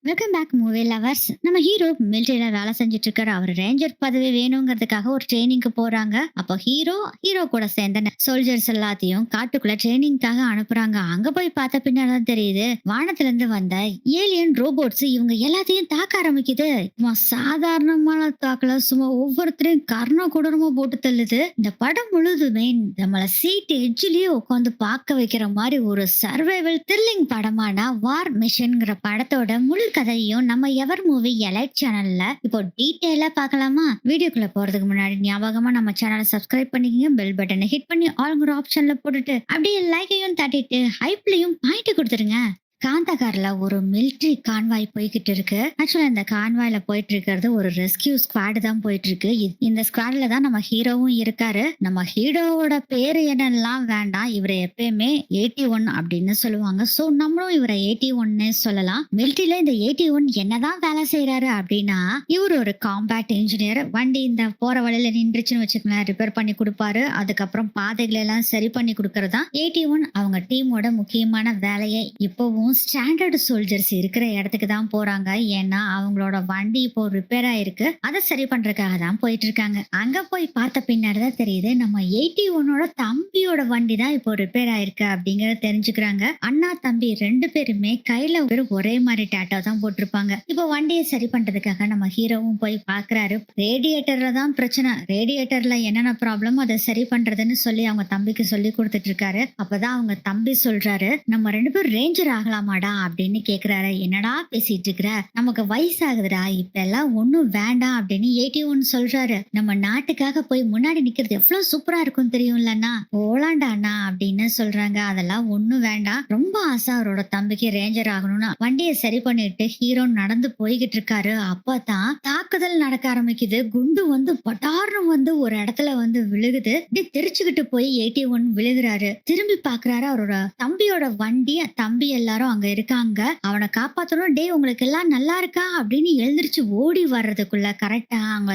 Welcome back movie lovers. நம்ம hero மிலிட்டரியில வேலை செஞ்சுட்டு இருக்காரு. அவர் ரேஞ்சர் பதவி வேணுங்கிறதுக்காக ஒரு ட்ரைனிங்க்கு போறாங்க. அப்போ ஹீரோ கூட சேர்ந்த சோல்ஜர்ஸ் எல்லாத்தையும் காட்டுக்குள்ள ட்ரைனிங்காக அனுப்புறாங்க. அங்க போய் பார்த்த பின்னாதான் தெரியுது, வானத்துல இருந்து வந்த ஏலியன் ரோபோட்ஸ் இவங்க எல்லாத்தையும் தாக்க ஆரம்பிக்குது. சும்மா சாதாரணமான தாக்கல, சும்மா ஒவ்வொருத்தரையும் கர்ண கொடூரமா போட்டு தள்ளுது. இந்த படம் முழுதுமே நம்மள சீட் எட்ஜ்லயே உட்காந்து பார்க்க வைக்கிற மாதிரி ஒரு சர்வைவல் த்ரில்லிங் படமான வார் மிஷன்ங்கிற படத்தோட முழு கதையும் நம்ம எவர் மூவி எலைட் சேனல்ல இப்போ டீடைலா பார்க்கலாமா? வீடியோக்குள்ள போறதுக்கு முன்னாடி ஞாபகமா நம்ம சேனலை சப்ஸ்கிரைப் பண்ணிக்கங்க, பெல் பட்டனை ஹிட் பண்ணி ஆல்ங்கிற ஆப்ஷன்ல போட்டுட்டு அப்படியே லைக்கையும் தட்டிட்டு ஹைப்லயும் பாயிண்ட் கொடுத்துருங்க. காந்தகார்ல ஒரு மிலிட்ரி கான்வாய் போய்கிட்டு இருக்கு. ஆக்சுவலா இந்த கான்வாய்ல போயிட்டு இருக்கிறது ஒரு ரெஸ்கியூ ஸ்குவாட் தான் போயிட்டு இருக்கு. இந்த ஸ்குவாட்ல தான் நம்ம ஹீரோவும் இருக்காரு. நம்ம ஹீரோவோட பேரு என்னெல்லாம் வேண்டாம், இவரை எப்பயுமே 81 அப்படின்னு சொல்லுவாங்க. சோ நம்மளும் இவரை 81 சொல்லலாம். மிலிட்ரியில இந்த 81 என்னதான் வேலை செய்யறாரு அப்படின்னா, இவர் ஒரு காம்பேக்ட் இன்ஜினியர். வண்டி இந்த போற வழியில நின்றுச்சுன்னு வச்சுக்கலாம், ரிப்பேர் பண்ணி கொடுப்பாரு. அதுக்கப்புறம் பாதைகளை எல்லாம் சரி பண்ணி கொடுக்கறதா 81 அவங்க டீமோட முக்கியமான வேலையை. இப்பவும் ஸ்டாண்டர்ட் சோல்ஜர்ஸ் இருக்கிற இடத்துக்கு தான் போறாங்க. ஏன்னா அவங்களோட வண்டி இப்போ ரிப்பேர் ஆயிருக்கு, அதை சரி பண்றதுக்காக தான் போயிட்டு இருக்காங்க. அங்க போய் பார்த்த பின்னாடிதான் தெரியுது, நம்ம 81ஓட தம்பியோட வண்டி தான் இப்போ ரிப்பேர் ஆயிருக்கு அப்படிங்கறத தெரிஞ்சுக்கிறாங்க. அண்ணா தம்பி ரெண்டு பேருமே கையில ஒரே மாதிரி டேட்டா தான் போட்டிருப்பாங்க. இப்போ வண்டியை சரி பண்றதுக்காக நம்ம ஹீரோவும் போய் பாக்குறாரு. ரேடியேட்டர்ல தான் பிரச்சனை, ரேடியேட்டர்ல என்னென்ன ப்ராப்ளம் அதை சரி பண்றதுன்னு சொல்லி அவங்க தம்பிக்கு சொல்லி கொடுத்துட்டு இருக்காரு. அப்பதான் அவங்க தம்பி சொல்றாரு, நம்ம ரெண்டு பேரும் ரேஞ்சர் ஆகலாமாடா அப்படின்னு கேக்குறாரு. என்னடா பேசிட்டு இருக்கிற, நமக்கு வயசாகுதுடா, இப்ப எல்லாம் ஒண்ணும் வேண்டாம் அப்படின்னு 81 சொல்றாரு. நம்ம நாட்டுக்காக போய் முன்னாடி நிக்கிறது எவ்வளவு சூப்பரா இருக்கும் தெரியும்லண்ணா, போலாண்டா அண்ணா அப்படின்னு சொல்றாங்க. அதெல்லாம் ஒண்ணும் வேண்டாம், ரொம்ப ஆசை அவரோட தம்பிக்கு ரேஞ்சர் ஆகணும்னு. வண்டியை சரி பண்ணிட்டு ஹீரோ நடந்து போய்கிட்டு இருக்காரு. அப்பதான் தாக்குதல் நடக்க ஆரம்பிக்குது. குண்டு வந்து பட்டார்னு வந்து ஒரு இடத்துல வந்து விழுகுது. தெரிச்சுக்கிட்டு போய் 81 விழுகிறாரு. திரும்பி பாக்குறாரு, அவரோட தம்பியோட வண்டி, தம்பி எல்லாரும் அங்க இருக்காங்க. அவனை காப்பாத்தணும். டே உங்களுக்கு எல்லாம் நல்லா இருக்கா அப்படின்னு எழுந்திருச்சு ஓடி வர்றதுக்குள்ள கரெக்டா அவங்க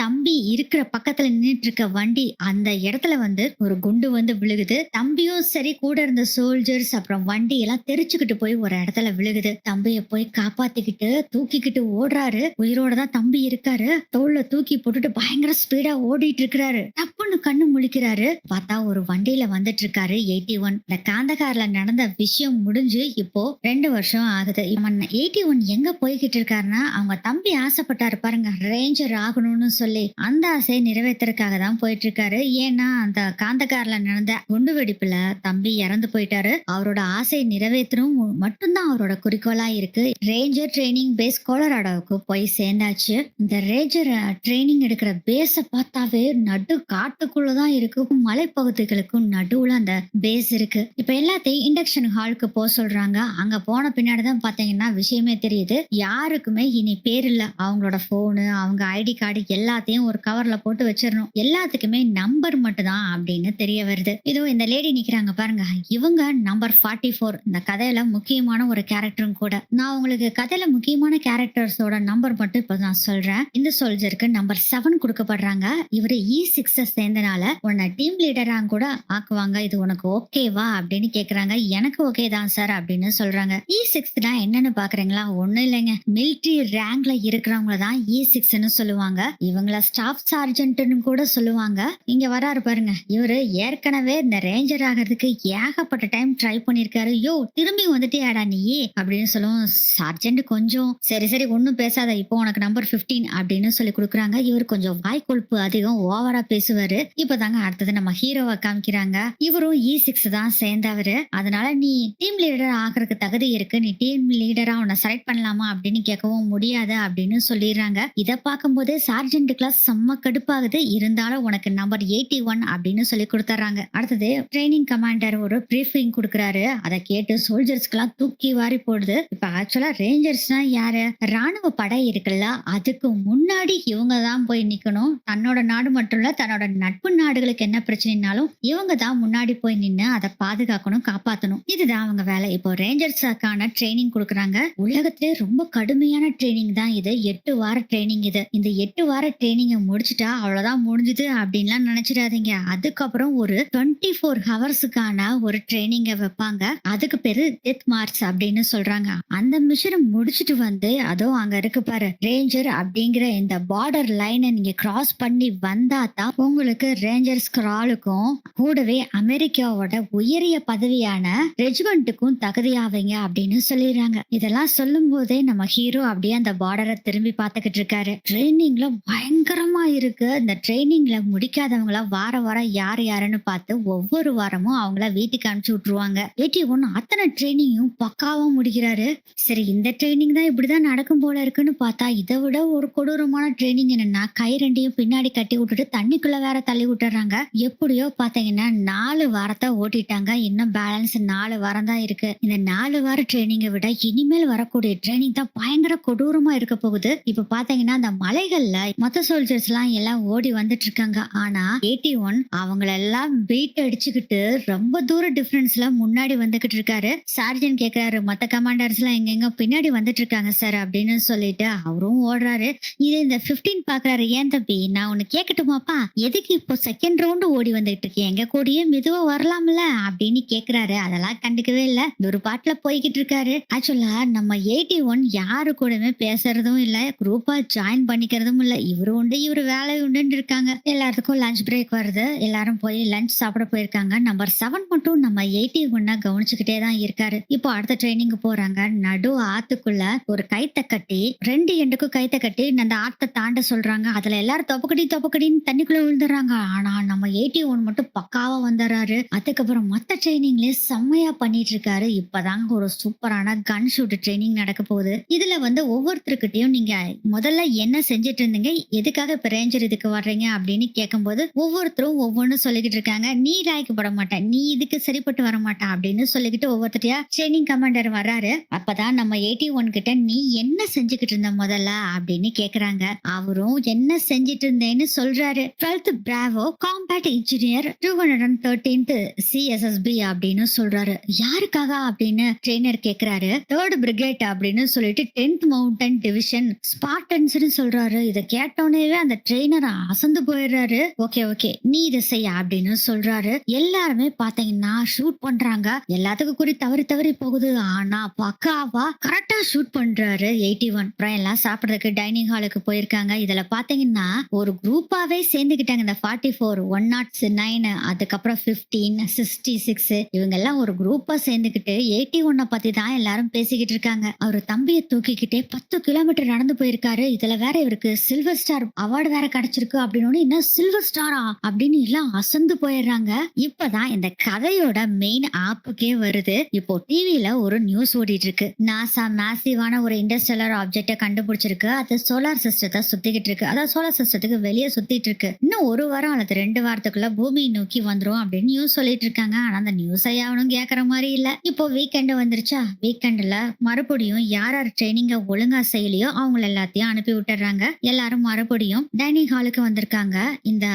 தம்பி இருக்கிற பக்கத்துல நின்னுட்டு இருக்க வண்டி அந்த இடத்துல வந்து ஒரு குண்டு வந்து விழுகுது. தம்பியும் சரி, கூட இருந்த சோல்ஜர்ஸ் அப்புறம் வண்டி எல்லாம் தெரிச்சுக்கிட்டு போய் ஒரு இடத்துல விழுகுது. தம்பிய போய் காப்பாத்திக்கிட்டு தூக்கிக்கிட்டு ஓடுறாரு. உயிரோட தான் தம்பி இருக்காரு. தோல்ல தூக்கி போட்டுட்டு பயங்கர ஸ்பீடா ஓடிட்டு இருக்கிறாரு. டப்புன்னு கண்ணு முழிக்கிறாரு. பார்த்தா ஒரு வண்டியில வந்துட்டு இருக்காரு 81. இந்த காந்தகார்ல நடந்த விஷயம் முடிஞ்சு இப்போ 2 வருஷம் ஆகுது. 81 எங்க போய்கிட்டு இருக்காருன்னா, அவங்க தம்பி ஆசைப்பட்டாரு பாருங்க ரேஞ்சர் ஆகணும்னு சொல்லி, அந்த ஆசையை நிறைவேற்றுறதுக்காக தான் போயிட்டு இருக்காரு. ஏன்னா அந்த காந்தகார்ல நடந்த குண்டு வெடிப்புல தம்பி இறந்து போயிட்டாரு. அவரோட ஆசையை நிறைவேற்றணும் மட்டும்தான் அவரோட குறிக்கோளா இருக்கு. ரேஞ்சர் ட்ரைனிங் பேஸ் கொலராடோவுக்கு போய் சேர்ந்தாச்சு. இந்த ரேஞ்சர் ட்ரைனிங் எடுக்கிற பேஸ பார்த்தாவே நடு காட்டுக்குள்ளதான் இருக்கு. மலைப்பகுதிகளுக்கும் நடுவுல அந்த பேஸ் இருக்கு. இப்ப எல்லாத்தையும் இண்டக்ஷன் ஹாலுக்கு போக சொல்றாங்க. அங்க போன பின்னாடிதான் பாத்தீங்கன்னா விஷயமே தெரியுது, யாருக்குமே இனி பேர் இல்ல. அவங்களோட போனு, அவங்க ஐடி கார்டு எல்லாத்தையும் ஒரு கவர்ல போட்டு வச்சிடணும். எல்லாத்துக்குமே நம்பர் மட்டும் தான் அப்படின்னு தெரிய வருது. இதோ இந்த லேடி நிக்கிறாங்க பாருங்க, இவங்க நம்பர் 44. இந்த கதையில முக்கியமான ஒரு கேரக்டரும் கூட. நான் உங்களுக்கு கதையில முக்கியமான கேரக்டர்ஸோட நம்பர் மட்டும் இப்ப நான் சொல்றேன். இந்த சோல்ஜருக்கு நம்பர் 7 கொடுக்கப்படுறாங்க. இவரு E6 சேர்ந்தனால உன்னை டீம் லீடரா கூட ஆக்குவாங்க. இது உனக்கு ஓகேவா அப்படின்னு கேக்குறாங்க. எனக்கு ஓகே தான் சார் அப்படின்னு சொல்றாங்க. E6 என்னன்னு பாக்குறீங்களா? ஒண்ணும் இல்லைங்க, மிலிட்டரி ரேங்க்ல இருக்கிறவங்க தான் E6ன்னு சொல்லுவாங்க. இவங்கள ஸ்டாஃப் சார்ஜென்ட்னு கூட சொல்லுவாங்க. இங்க வராரு பாருங்க, இவரு ஏற்கனவே இந்த ரேஞ்சர் ஆகிறதுக்கு ஏகப்பட்ட டைம் ட்ரை பண்ணிருக்காரு. யோ திரும்பி வந்துட்டியாடா நீ அப்படின்னு சொல்லுவோம். சார்ஜென்ட் கொஞ்சம் சரி ஒண்ணும் பேசாத, இப்போ உனக்கு நம்பர் 15 அப்படின்னு சொல்லி கொடுக்குறாங்க. இவர் கொஞ்சம் வாய் கொழுப்பு அதிகம், ஓவரா பேசுவாரு. இப்பதாங்க அடுத்தது நம்ம ஹீரோவை காமிக்கிறாங்க. இவரும் E6 தான் சேர்ந்தவரு. அதனால நீ டீம் லீடர் ஆகிறதுக்கு தகுதி இருக்கு, நீ டீம் லீடரா உன்னை செலக்ட் பண்ணலாமா அப்படின்னு கேட்கவும் முடியாது அப்படின்னு சொல்லிடுறாங்க. இதை பார்க்கும்போதே சார்ஜென்ட்டுக்குலாம் செம்ம கடுப்பாகுது. இருந்தாலும் உனக்கு நம்பர் 81 அப்படின்னு சொல்லி கொடுத்துறாங்க. அடுத்தது ட்ரைனிங் கமாண்டர் ஒரு பிரீஃபிங் கொடுக்குறாரு. அதை கேட்டு சோல்ஜர்ஸ்க்கு எல்லாம் தூக்கி வாரி போடுது. இப்ப ஆக்சுவலா ரேஞ்சர்ஸ்னா யாரு? ராணுவ படை இருக்குல்ல, அதுக்கு முன்னாடி இவங்க தான் போய் நிக்கணும். தன்னோட நாடு மட்டும் இல்ல, தன்னோட நட்பு நாடுகளுக்கு என்ன பிரச்சனைனாலும் இவங்க தான் முன்னாடி போய் நின்னு அதை பாதுகாக்கணும், காப்பாத்தணும். இதுதான் அவங்க வேலை. இப்போ ரேஞ்சர்ஸாக்கான ட்ரெய்னிங் குடுக்குறாங்க. உலகத்திலே ரொம்ப கடுமையான ட்ரெய்னிங் தான் இது. 8 வார ட்ரெய்னிங் இது. இந்த 8 வார ட்ரெய்னிங்க முடிச்சுட்டா அவ்வளோதான் முடிஞ்சுது அப்டின்லாம் நெனச்சிடாதீங்க. அதுக்கப்புறம் ஒரு 24 ஹவர்ஸுக்கான ஒரு ட்ரெய்னிங்க வைப்பாங்க. அதுக்கு பேரு டெத் மார்ச் அப்டின்னு சொல்றாங்க. அந்த மிஷன முடிச்சுட்டு வந்து அதுவும் அங்க இருக்கு பாரு ரேஞ்சர் அப்டிங்கிற இந்த பார்டர் லைன நீங்க கிராஸ் பண்ணி வந்தா தான் உங்களுக்கு ரேஞ்சர் ஸ்க்ராலுக்கும் கூடவே அமெரிக்காவோட உயரிய பதவியான ரெஜிமெண்ட்டுக்கும் தகுதியாவீங்க அப்படின்னு சொல்லிடுறாங்க. இதெல்லாம் சொல்லும் போதே நம்ம ஹீரோ அப்படியே அந்த பார்டரை திரும்பி பார்த்துக்கிட்டு இருக்காரு. ட்ரைனிங்ல பயங்கரமா இருக்கு. இந்த ட்ரைனிங்ல முடிக்காதவங்கள வார வாரம் யார் யாருன்னு பார்த்து ஒவ்வொரு வாரமும் அவங்கள வீட்டுக்கு அனுப்பிச்சு விட்டுருவாங்க. 81 அத்தனை ட்ரைனிங்கும் பக்காவா முடிக்கிறாரு. சரி இந்த ட்ரைனிங் தான் இப்படிதான் நடக்கும் போல இருக்குன்னு பார்த்தா இதை விட ஒரு கொடூரமான ட்ரைனிங் என்னன்னா கை ரெண்டையும் பின்னாடி கட்டி விட்டுட்டு தண்ணிக்குள்ள வேற தள்ளி விட்டுறாங்க. எப்படியோ பாத்தீங்கன்னா 4 வாரத்தை ஓட்டிட்டாங்க. இன்னும் பேலன்ஸ் 4 வாரம் தான் இருக்கு. இந்த 4 வார ட்ரைனிங்கை விட இனிமேல் வரக்கூடிய ட்ரைனிங் தான் பயங்கர கொடூரமா இருக்க போகுது. இப்ப பாத்தீங்கன்னா அந்த மலைகள்ல மொத்த சோல்ஜர்ஸ் எல்லாம் ஓடி வந்துட்டு இருக்காங்க. ஆனா 81 அவங்களெல்லாம் பீட் அடிச்சுக்கிட்டு ரொம்ப தூர டிஃபரன்ஸ்ல முன்னாடி வந்துகிட்டு இருக்காரு. சார்ஜன் கேக்குறாரு மத்த கமாண்டர்ஸ் எல்லாம் எங்க பின்னாடி வந்துட்டு இருக்காங்க சார் அப்படின்னு சொல்லிட்டு அவரும் ஓடுறாரு. இது இந்த 15 பாக்குறாரு. ஏன் தம்பி நான் உன்னை கேட்கட்டுமாப்பா, எதுக்கு இப்போ செகண்ட் ரவுண்டு ஓடி வந்துட்டு இருக்கேன், எங்க கூடயே மெதுவா வரலாம்ல அப்படின்னு கேக்குறாரு. அதெல்லாம் கண்டுக்கவே இல்ல, ஒரு பாட்டுல போய்கிட்டு இருக்காரு. ஆக்சுவலா நம்ம 81 யாரு கூடமே பேசுறதும் இல்ல, குரூப்பா ஜாயின் பண்ணிக்கிறதும் இல்ல. இவரு உண்டு இவரு வேலை உண்டுன்னு இருக்காங்க. எல்லாத்துக்கும் லஞ்ச் பிரேக் வருது, எல்லாரும் போய் லஞ்ச் சாப்பிட போயிருக்காங்க. நம்பர் 7 மட்டும் நம்ம 81 கவனிச்சுக்கிட்டே தான் இருக்காரு. இப்போ அடுத்த ட்ரைனிங் போறாங்க. நடு ஆத்துக்குள்ள ஒரு கைத்தை கட்டி 2 எண்டுக்கும் கைத்தை கட்டி அந்த ஆத்தை தாண்ட சொல்றாங்க. அதுல எல்லாரும் தொப்பக்கடின்னு தண்ணிக்குள்ள விழுந்துடுறாங்க. ஆனா நம்ம 81 மட்டும் பக்காவா வந்துடுறாரு. அதுக்கப்புறம் மத்த ட்ரைனிங்லயே செம்மையா பண்ணிட்டு இருக்காரு. இப்பதாங்க ஒரு சூப்பரான கன் ஷூட் ட்ரைனிங் நடக்க போகுது. இதுல ஒவ்வொருத்தருக்கிட்டையும் நீங்க முதல்ல என்ன செஞ்சுட்டு இருந்தீங்க, எதுக்காக இப்ப ரேஞ்சர் இதுக்கு வர்றீங்க அப்படின்னு கேட்கும்போது ஒவ்வொருத்தரும் ஒவ்வொன்னு சொல்லிக்கிட்டு இருக்காங்க. நீ லாய்க்கப்பட மாட்ட, நீ இதுக்கு சரிப்பட்டு வர மாட்டா அப்படின்னு சொல்லிக்கிட்டு ஒவ்வொருத்தரையா ட்ரைனிங் கமாண்டர் வர்றாரு. அப்பதான் நம்ம 81 கிட்ட நீ என்ன செஞ்சுக்கிட்டு இருந்த முதல்ல அப்படின்னு கேக்குறாங்க. அவரும் என்ன செஞ்சிட்டு இருந்தேன்னு சொல்றாரு. 12th Bravo combat engineer 213th CSSB அப்படின்னு சொல்றாரு. யாருக்காக அப்படின்னு ட்ரெய்னர் கேக்குறாரு. 3rd பிரிகேட் அப்படின்னு சொல்லிட்டு 10th மவுண்டன் டிவிஷன் ஸ்பார்டன்ஸ் சொல்றாரு. இத கேட்டோன்னே அந்த ட்ரெய்னர் அசந்து போயிடுறாரு. ஓகே நீ இதை செய்ய அப்படின்னு சொல்றாரு. எல்லாருமே பாத்தீங்கன்னா ஷூட் பண்றாங்க. எல்லாத்துக்கும் குறி தவறி போகுது. ஆனா பக்காவா கரெக்டா ஷூட் பண்றாரு 81. அப்புறம் எல்லாம் சாப்பிடறதுக்கு டைனிங் ஹாலுக்கு போயிருக்காங்க. இதுல பாத்தீங்கன்னா ஒரு குரூப்பாவே சேர்ந்துக்கிட்டாங்க. இந்த 44 109 அதுக்கப்புறம் 15 66 இவங்க எல்லாம் ஒரு குரூப்பா சேர்ந்துக்கிட்டு 81 பத்தி தான் எல்லாரும் பேசிக்கிட்டு இருக்காங்க. அவரு தம்பியை தூக்கிக்கிட்டே 10 கிலோமீட்டர் நடந்து போயிருக்காரு. இதுல வேற இவருக்கு சில்வர் ஸ்டார் அவார்டு வேற கிடைச்சிருக்கு அப்படின்னு என்ன சில்வர் ஸ்டாரா அப்படின்னு எல்லாம் அசந்து போயிடுறாங்க. இப்பதான் இந்த கதையோட மெயின் ஆப்புக்கே வருது. இப்போ டிவில ஒரு நியூஸ் ஓடிட்டு இருக்கு. நாசா மேசிவான ஒரு இன்டர்ஸ்டெல்லர் ஆப்ஜெக்ட கண்டுபிடிச்சிருக்கு. அது சோலார் சிஸ்டத்தை சுத்திக்கிட்டு இருக்கு. அதாவது சோலார் சிஸ்டத்துக்கு வெளியே சுத்திட்டு இருக்கு. இன்னும் 1 வாரம் அல்லது 2 வாரத்துக்குள்ள பூமியை நோக்கி வந்துரும் அப்படின்னு நியூஸ் சொல்லிட்டு இருக்காங்க. ஆனா அந்த நியூஸ் அவனும் கேக்குற மாதிரி இல்ல. இப்போ வீக்கெண்ட் வந்துருச்சா, வீக்கெண்ட்ல மறுபடியும் யார் ட்ரைனிங்க ஒழுங்கா செய்யலையோ அவங்க எல்லாத்தையும் அனுப்பி விட்டுறாங்க. எல்லாரும் மறுபடியும் டைனிங் ஹாலுக்கு வந்திருக்காங்க. இந்த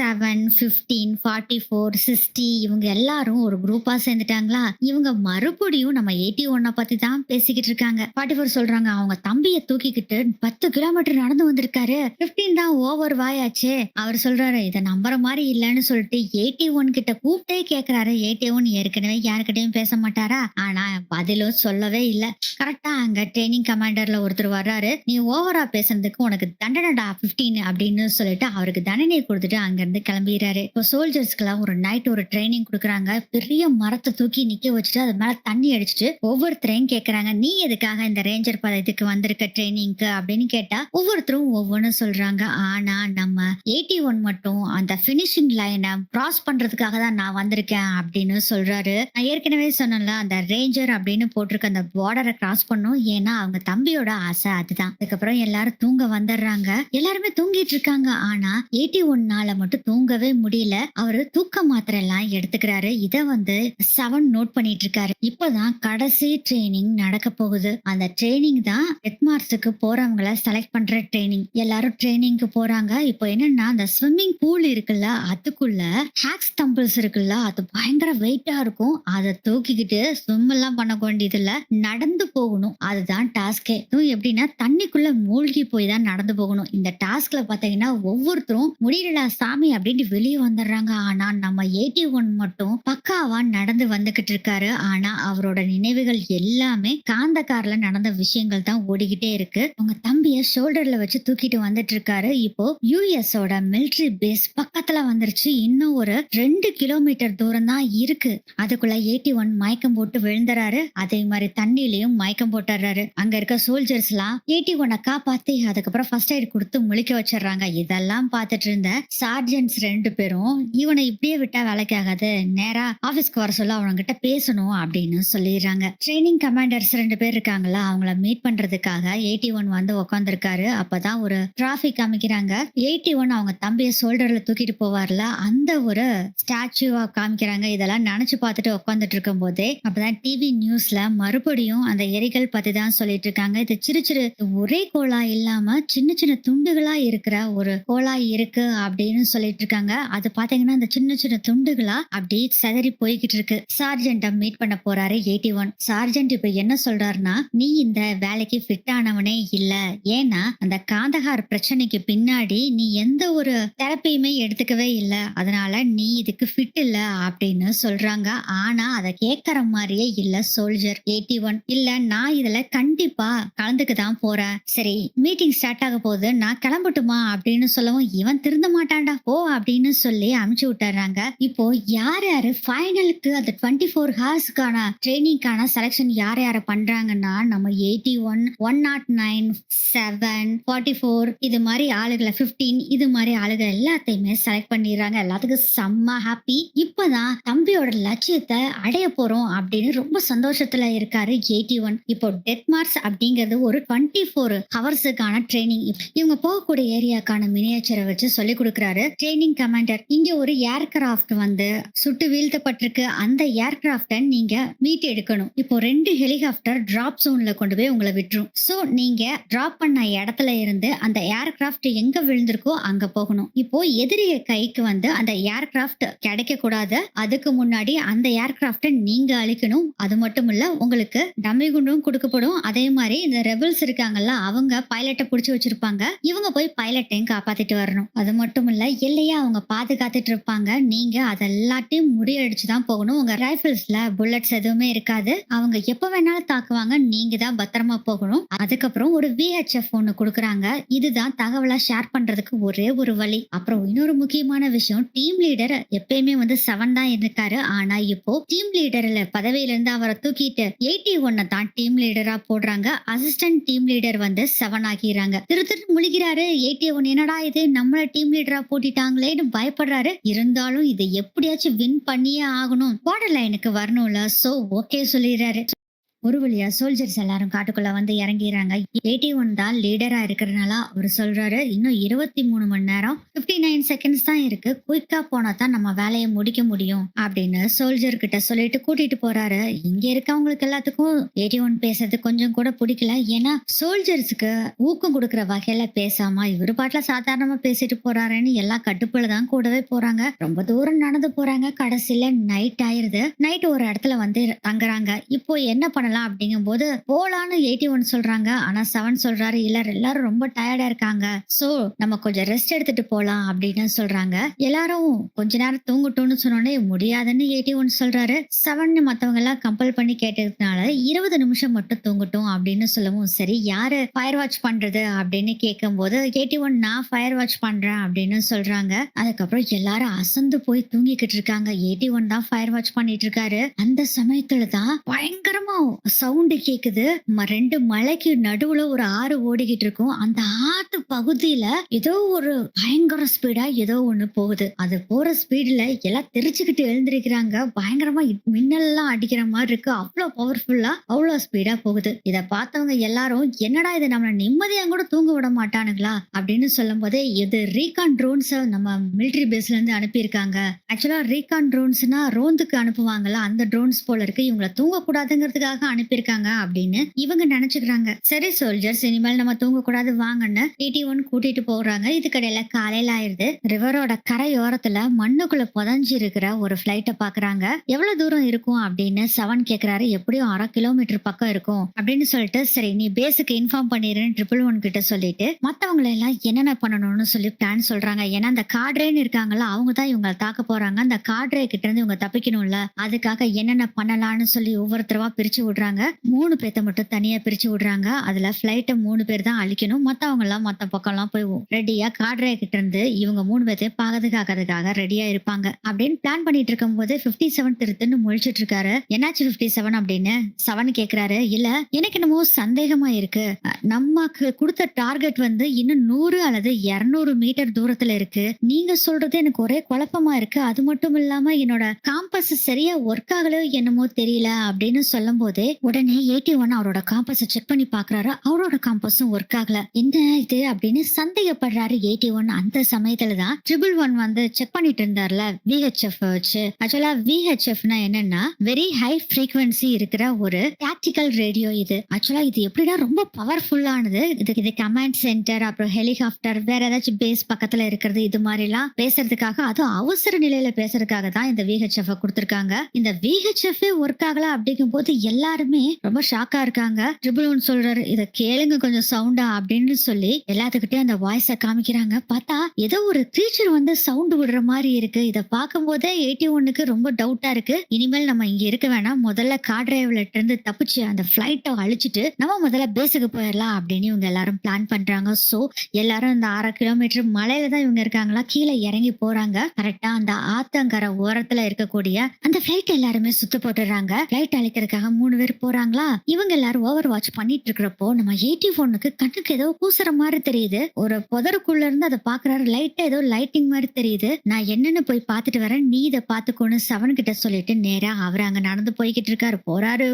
7 15 44 60 இவங்க எல்லாரும் ஒரு குரூப்பா சேர்ந்துட்டாங்களா. இவங்க மறுபடியும் நம்ம 81 பத்தி தான் பேசிக்கிட்டு இருக்காங்க. 44 சொல்றாங்க அவங்க தம்பியை தூக்கிக்கிட்டு 10 கிலோமீட்டர் நடந்து வந்திருக்காரு. 15 தான் ஓவர் வாயாச்சே. அவர் சொல்றாரு இதை நம்புற மாதிரி இல்லன்னு சொல்லிட்டு 81 கிட்ட கூப்பிட்டே கேக்குறாரு. 81 ஏற்கனவே யாருக்கிட்டையும் பேச மாட்டாரா, ஆனா பதிலும் சொல்லவே இல்ல. கரெக்டா அங்க ட்ரைனிங் கமாண்டர்ல ஒருத்தர் வர்றாரு. நீ ஓவரா பேசுறதுக்கு உனக்கு தண்டனைடா 15 அப்படின்னு சொல்லிட்டு அவருக்கு தண்டனை கொடுத்துட்டு அங்க இருந்து கிளம்பிடுறாரு. இப்போ சோல்ஜர்ஸ்க்குலாம் ஒரு நைட் ஒரு ட்ரைனிங் கொடுக்குறாங்க. பெரிய மரத்தை தூக்கி நிக்க வச்சுட்டு அது மேல தண்ணி அடிச்சுட்டு ஒவ்வொருத்தரையும் கேக்குறாங்க, நீ எதுக்காக இந்த ரேஞ்சர் பதவிக்கு வந்திருக்க ட்ரைனிங்க்கு அப்படின்னு கேட்டா ஒவ்வொருத்தரும் ஒவ்வொன்னு சொல்றாங்க. ஆனா நம்ம 81 மட்டும் அந்த பினிஷிங் லைனை கிராஸ் பண்றதுக்காக தான் நான் வந்திருக்கேன் அப்படின்னு சொல்றாரு. நான் ஏற்கனவே சொன்னேன்ல அந்த ரேஞ்சர் அப்படின்னு போட்டிருக்க அந்த பார்டரை கிராஸ் பண்ணும். ஏன்னா அவங்க தம்பியோட ஆசை அதுதான். அதுக்கப்புறம் எல்லாரும் தூங்க வந்துடுறாங்க. எல்லாருமே தூங்கிட்டு இருக்காங்க. ஆனா 81 மட்டும் தூங்கவே முடியல. அவரு தூக்க மாத்திரை எல்லாம் எடுத்துக்கிறாரு. இத 7 நோட் பண்ணிட்டு இருக்காரு. இப்பதான் கடைசி ட்ரைனிங் நடக்க போகுது. அந்த ட்ரைனிங் தான் டெத் மார்ச்சுக்கு போறவங்களை செலக்ட் பண்ற ட்ரைனிங். எல்லாரும் ட்ரைனிங்க்கு போறாங்க. இப்போ என்னன்னா அந்த ஸ்விம்மிங் பூல் இருக்குல்ல, அதுக்குள்ள ஹேக்ஸ் டம்பிள்ஸ் இருக்குல்ல, அது பயங்கர வெயிட்டா இருக்கும். அதை தூக்கிக்கிட்டு ஸ்விம் எல்லாம் பண்ண வேண்டியது இல்ல. நடந்து போகணும். அதுதான் டாஸ்கே. அதுவும் எப்படின்னா தண்ணிக்குள்ள மூழ்கி போய் தான் நடந்து போகணும். இந்த டாஸ்க்ல பாத்தீங்கன்னா ஒவ்வொருத்தரும் முடியலடா சாமி அப்படின்ட்டு வெளியே வந்துடுறாங்க. ஆனா நம்ம 81 மட்டும் பக்காவா நடந்து வந்துகிட்டு இருக்காரு. ஆனா அவரோட நினைவுகள் எல்லாமே காந்த கார்ல நடந்த விஷயங்கள் தான் ஓடிக்கிட்டே இருக்கு. உங்க தம்பிய ஷோல்டர்ல வச்சு தூக்கிட்டு வந்துட்டு இருக்காரு. இப்போ யுஎஸ் ஓட மிலிட்டரி பேஸ் பக்கத்துல வந்துருச்சு. இன்னும் ஒரு 2 கிலோமீட்டர் தூரம் தான் இருக்கு. அதுக்குள்ள 81 மயக்கம் போட்டு விழுந்துறாரு. அதே மாதிரி தண்ணியிலயும் மயக்கம் போட்டுறாரு. அங்க இருக்க சோல்ஜர்ஸ் எல்லாம் 81 காப்பாத்தி அதுக்கப்புறம் ஃபர்ஸ்ட் எய்ட் கொடுத்து முழிக்க வச்சிடறாங்க. இதெல்லாம் பார்த்துட்டு இருந்த சார்ஜன்ட்ஸ் 2 பேரும் இவனை இப்படியே விட்டா வேலைக்கு ஆகாது, நேரா ஆபீஸ்க்கு வர சொல்ல அவங்க கிட்ட பேசணும் அப்படின்னு சொல்லிடுறாங்க. ட்ரைனிங் கமாண்டர்ஸ் 2 பேர் இருக்காங்களா, அவங்கள மீட் பண்றதுக்காக 81 வந்து உட்காந்துருக்காரு. அப்பதான் ஒரு டிராபிக் காமிக்கிறாங்க. 81 அவங்க தம்பிய ஷோல்டர்ல தூக்கிட்டு போவார்ல, அந்த ஒரு ஸ்டாச்சுவா காமிக்கிறாங்க. இதெல்லாம் நினைச்சு பார்த்துட்டு உட்காந்துட்டு இருக்கும் போதே அப்பதான் டிவி நியூஸ்ல மறுபடியும் அந்த எரிகள் பத்தி தான் சொல்லிட்டு இருக்காங்க. இது சிறு சிறு ஒரே கோலா இல்லாம சின்ன சின்ன துண்டுகளா இருக்கிற ஒரு கோலா இருக்கு அப்படின்னு சொல்லிட்டு இருக்காங்க. அது பாத்தீங்கன்னா அந்த சின்ன சின்ன துண்டுகளா அப்படியே சிதறி போய்கிட்டு இருக்கு. சார்ஜென்ட மீட் பண்ண போறாரு 81. சார்ஜென்ட் இப்ப என்ன சொல்றாருன்னா, நீ இந்த வேலைக்கு ஃபிட் ஆனவனே இல்ல. ஏன்னா அந்த காந்தகார் பிரச்சனைக்கு பின்னாடி நீ எந்த ஒரு தெரப்பியுமே எடுத்துக்கவே இல்ல. அதனால நீ இதுக்கு ஃபிட் இல்ல அப்படின்னு சொல்றாங்க. ஆனா அத கேட்கற மாதிரியே இல்ல சோல்ஜர் 81. இல்ல நான் இதுல கண்டிப்பா கலந்துக்க தான் போறேன். சரி மீட்டிங் ஸ்டார்ட் ஆக போகுது, நான் கிளம்பட்டுமா அப்படின்னு சொல்லவும் இவன் திருந்த மாட்டான்டா போ அப்படின்னு சொல்லி அனுப்பிச்சு விட்டுறாங்க. இப்போ யார் யாரு ஃபைனலுக்கு அந்த 24 ஹார்ஸ்க்கான ட்ரைனிங்கான செலக்ஷன் யார் யார பண்றாங்கன்னா, நம்ம 81, 109, 7, 44 இது மாதிரி ஆளுகளை 15 இது மாதிரி ஆளுகள் எல்லாத்தையுமே செலக்ட் பண்ணிடுறாங்க. எல்லாத்துக்கும் செம்ம ஹாப்பி. இப்பதான் தம்பியோட லட்சியத்தை அடைய போறோம் அப்படின்னு ரொம்ப சந்தோஷத்துல இருக்காரு 81. இப்போ டெத் மார்ச் அப்படிங்கிறது ஒரு 24 ஹவர்ஸுக்கான ட்ரைனிங். இவங்க போகக்கூடிய ஏரியாக்கான மினியேச்சரை வச்சு சொல்லி கொடுக்குறாரு ட்ரைனிங் கமாண்டர். இங்க ஒரு ஏர்கிராஃப்ட் வந்து சுட்டு வீழ்த்தப்பட்டிருக்கு. அந்த ஏர்கிராஃப்ட நீங்க மீட் எடுக்கணும். இப்போ 2 ஹெலிகாப்டர் டிராப் ஜோன்ல கொண்டு போய் உங்களை விட்டுரும். சோ நீங்க டிராப் பண்ண இடத்துல இருந்து அந்த ஏர்கிராஃப்ட் எங்க விழுந்திருக்கோ அங்க போகணும். இப்போ எதிரிய கைக்கு வந்து அந்த ஏர்கிராஃப்ட் கிடைக்க கூடாது. அதுக்கு முன்னாடி அந்த ஏர்கிராஃப்ட நீங்க அழிக்கணும். அது மட்டும் இல்ல உங்களுக்கு டம்மி குண்டும் கொடுக்கப்படும். அதே மாதிரி இந்த ரெபல்ஸ் இருக்காங்கல்ல, அவங்க பைலட்டை புடிச்சு வச்சிருப்பாங்க. இவங்க போய் பைலட்டையும் காப்பாத்திட்டு வரணும். அது மட்டும் இல்ல எல்லையா அவங்க பாதுகாத்துட்டு இருப்பாங்க. நீங்க அதெல்லாத்தையும் முறியடிச்சு தான் போகணும். உங்க ரைபிள்ஸ்ல புல்லட்ஸ் எதுவுமே இருக்காது. அவங்க எப்ப வேணாலும் தாக்குவாங்க. நீங்க தான் பத்திரமா போகணும். அதுக்கப்புறம் ஒரு VHF ஒண்ணு கொடுக்குறாங்க. இதுதான் தகவலை ஷேர் பண்றதுக்கு ஒரே ஒரு வழி. அப்புறம் இன்னொரு முக்கியமான விஷயம், டீம் லீடர் எப்பயுமே வந்து 7 தான் இருக்காரு. ஆனா இப்போ டீம் லீடர்ல பதவியில இருந்து அவரை தூக்கிட்டு 81 தான் டீம் லீடரா போடுறாங்க. அசிஸ்டன்ட் டீம் லீடர் வந்து 7 ஆகிறாங்க. திரு முழிக்கிறாரு 81. என்னடா இது நம்மள டீம் லீடரா போட்டிட்டாங்களேன்னு பயப்படுறாரு. இருந்தாலும் இதை எப்படியாச்சும் வின் பண்ணியே ஆகணும், பார்டர் லைனுக்கு வரணும்ல. சோ ஓகே சொல்லிடுறாரு. ஒரு வழியா சோல்ஜர்ஸ் எல்லாரும் காட்டுக்குள்ள வந்து இறங்கிடுறாங்க. 81 தான் லீடரா இருக்கிறதுனால அவர் சொல்றாரு, இன்னும் 23 மணி நேரம் 59 செகண்ட்ஸ் தான் இருக்கு. குயிக்கா போனா தான் நம்ம வேலையை முடிக்க முடியும் அப்படின்னு சோல்ஜர் கிட்ட சொல்லிட்டு கூட்டிட்டு போறாரு. இங்க இருக்கவங்களுக்கு எல்லாத்துக்கும் 81 பேசுறது கொஞ்சம் கூட பிடிக்கல. ஏன்னா சோல்ஜர்ஸுக்கு ஊக்கம் கொடுக்கற வகையில பேசாம இவரு பாட்டுல சாதாரணமா பேசிட்டு போறாருன்னு எல்லாம் கட்டுப்புல தான் கூடவே போறாங்க. ரொம்ப தூரம் நடந்து போறாங்க. கடைசியில நைட் ஆயிருது. நைட் ஒரு இடத்துல வந்து தங்குறாங்க. இப்போ என்ன பண்ண அப்படிங்கும் போது போலான்னு 81 சொல்றாங்க. ஆனா 7 சொல்றாரு, இல்ல எல்லாரும் ரொம்ப டயர்டா இருக்காங்க, சோ நம்ம கொஞ்சம் ரெஸ்ட் எடுத்துட்டு போலாம் அப்படின்னு சொல்றாங்க. எல்லாரும் கொஞ்ச நேரம் தூங்கட்டும்னு சொன்னோடனே முடியாதுன்னு 81 சொல்றாரு. 7 மத்தவங்க எல்லாம் கம்பல் பண்ணி கேட்டதுனால 20 நிமிஷம் மட்டும் தூங்கட்டும் அப்படின்னு சொல்லவும், சரி யாரு ஃபயர் வாட்ச் பண்றது அப்படின்னு கேட்கும் போது 81 நான் ஃபயர் வாட்ச் பண்றேன் அப்படின்னு சொல்றாங்க. அதுக்கப்புறம் எல்லாரும் அசந்து போய் தூங்கிக்கிட்டு இருக்காங்க. 81 தான் ஃபயர் வாட்ச் பண்ணிட்டு இருக்காரு. அந்த சமயத்துல தான் பயங்கரமா சவுண்ட் கேக்குது. 2 மலைக்கு நடுவுல ஒரு ஆறு ஓடிக்கிட்டு இருக்கும். அந்த ஆத்து பகுதியில ஏதோ ஒரு பயங்கர ஸ்பீடா ஏதோ ஒண்ணு போகுது. அது போற ஸ்பீடுல எல்லாம் தெரிச்சுக்கிட்டு எழுந்திருக்கிறாங்க. பயங்கரமா மின்னல் எல்லாம் அடிக்கிற மாதிரி இருக்கு. அவ்வளவு பவர்ஃபுல்லா அவ்வளவு ஸ்பீடா போகுது. இத பார்த்தவங்க எல்லாரும் என்னடா இது நம்மள நிம்மதியா கூட தூங்க விட மாட்டானுங்களா அப்படின்னு சொல்லும் போதே, இது ரீகான் ட்ரோன்ஸ் நம்ம மிலிட்டரி பேஸ்ல இருந்து அனுப்பியிருக்காங்க. ஆக்சுவலா ரீகான் ட்ரோன்ஸ்னா ரோந்துக்கு அனுப்புவாங்கல்ல, அந்த ட்ரோன்ஸ் போல இருக்கு. இவங்களை தூங்க கூடாதுங்கிறதுக்காக அனுப்பியிருக்காங்க அப்படின்னு இவங்க நினைச்சுக்கிறாங்க. சரி சோல்ஜர்ஸ், இனிமேல் நம்ம தூங்க கூடாது வாங்கன்னு 81 கூட்டிட்டு போறாங்க. இதுக்கடையில காலையில ஆயிருது. ரிவரோட கரையோரத்துல மண்ணுக்குள்ள புதைஞ்சு இருக்கிற ஒரு பிளைட்ட பாக்குறாங்க. எவ்வளவு தூரம் இருக்கும் அப்படின்னு செவன் கேக்குறாரு. எப்படியும் 1/2 கிலோமீட்டர் பக்கம் இருக்கும் அப்படின்னு சொல்லிட்டு, சரி நீ பேஸுக்கு இன்ஃபார்ம் பண்ணிருன்னு 111 கிட்ட சொல்லிட்டு மத்தவங்களை எல்லாம் என்னென்ன பண்ணணும்னு சொல்லி பிளான் சொல்றாங்க. ஏன்னா அந்த காட்ரேன்னு இருக்காங்கல்ல, அவங்க தான் இவங்க தாக்க போறாங்க. அந்த காட்ரே கிட்ட இருந்து இவங்க தப்பிக்கணும்ல, அதுக்காக என்னென்ன பண்ணலாம்னு சொல்லி ஒவ்வொருத்தரவா பிரிச்சு விடுறாங்க. 3 பேத்த மட்டும் தனியா பிரிச்சு விடுறாங்க. அதுல பிளைட்ட 3 பேர் தான் அழிக்கணும். மத்தவங்க எல்லாம் மத்த பக்கம் எல்லாம் போய் ரெடியா காட்ரே கிட்ட இருந்து இவங்க 3 பேர்த்தையும் பாதுகாக்கிறதுக்காக ரெடியா இருப்பாங்க அப்படின்னு பிளான் பண்ணிட்டு இருக்கும் போது 57 திருத்துன்னு முழிச்சிட்டு இருக்காரு. என்னாச்சு 57 அப்படின்னு செவன் கேக்குறாரு. இல்ல, எனக்கு என்னமோ சந்தேகமா இருக்கு. நமக்கு கொடுத்த டார்கெட் வந்து இன்னும் 100 அல்லது 200 மீட்டர் தூரத்துல இருக்கு. நீங்க சொல்றது எனக்கு ஒரே குழப்பமா இருக்கு. அது மட்டும் இல்லாம என்னோட காம்பஸ் சரியா ஒர்க் ஆகலையோ என்னமோ தெரியல அப்படின்னு சொல்லும் போதே உடனே 81 அவரோட காம்பஸை செக் பண்ணி பாக்குறாரு. அவரோட காம்பஸும் ஒர்க் ஆகல. என்ன இது அப்படின்னு சந்தேகப்படுறாரு 81. அந்த சமயத்துலதான் 111 வந்து செக் பண்ணிட்டு இருந்தார்ல VHF வச்சு. ஆக்சுவலா VHFனா என்னன்னா வெரி ஹை ஃப்ரீக்வன்சி இருக்கிற ஒரு டாக்டிக்கல் ரேடியோ. இது ஆக்சுவலா இது எப்படின்னா ரொம்ப பவர்ஃபுல்லானது. இது கமாண்ட் சென்டர், அப்புறம் ஹெலிகாப்டர், வேற ஏதாச்சும் பேஸ் பக்கத்துல இருக்கிறது, இது மாதிரி எல்லாம் பேசுறதுக்காக, அதுவும் அவசர நிலையில பேசுறதுக்காக தான் இந்த VHF கொடுத்திருக்காங்க. இந்த VHF ஒர்க் ஆகல அப்படிங்கும் போது எல்லாருமே ரொம்ப ஷாக்கா இருக்காங்க. ட்ரிபிள்ஒன் சொல்றாரு, இத கேளுங்க கொஞ்சம் சவுண்டா அப்படின்னு சொல்லி எல்லாத்துக்கிட்டையும் அந்த வாய்ஸ காமிக்கிறாங்க. பார்த்தா ஏதோ ஒரு கிரீச்சர் வந்து சவுண்ட் விடுற மாதிரி இருக்கு. இத பார்க்கும் போதே 81க்கு ரொம்ப டவுட்டா இருக்கு. இனிமேல் நம்ம இங்க இருக்க வேணாம், முதல்ல காட்ரேவ்லட்ட இருந்து தப்பிச்சு அந்த பிளைட்டை அழிச்சிட்டு நம்ம முதல்ல பேஸுக்கு போயிடலாம் அப்படின்னு இவங்க எல்லாரும் பிளான் பண்றாங்க. சோ எல்லாரும் இந்த 1/2 கிலோமீட்டர் மலையில தான் இவங்க இருக்காங்களா, கீழே இறங்கி போறாங்க. கரெக்டா அந்த ஆத்தங்கரை ஓரத்துல இருக்கக்கூடிய அந்த பிளைட் எல்லாருமே சுத்த போட்டுறாங்க. பிளைட் அழிக்கிறதுக்காக 3 பேர் போறாங்களா. இவங்க எல்லாரும் ஓவர் வாட்ச் பண்ணிட்டு இருக்கிறப்போ நம்ம 81க்கு கண்ணுக்கு ஏதோ கூசுற மாதிரி தெரியுது. ஒரு புதருக்குள்ள இருந்து அதை பாக்குறாரு. லைட்டா ஏதோ லைட்டிங் மாதிரி தெரியுது. நான் என்னன்னு போய் பாத்துட்டு வரேன், நீ இதை பாத்துக்கோன்னு செவன் கிட்ட சொல்லிட்டு நேரா அவர் அங்க நடந்து போய்கிட்டு இருக்காரு. போறாரு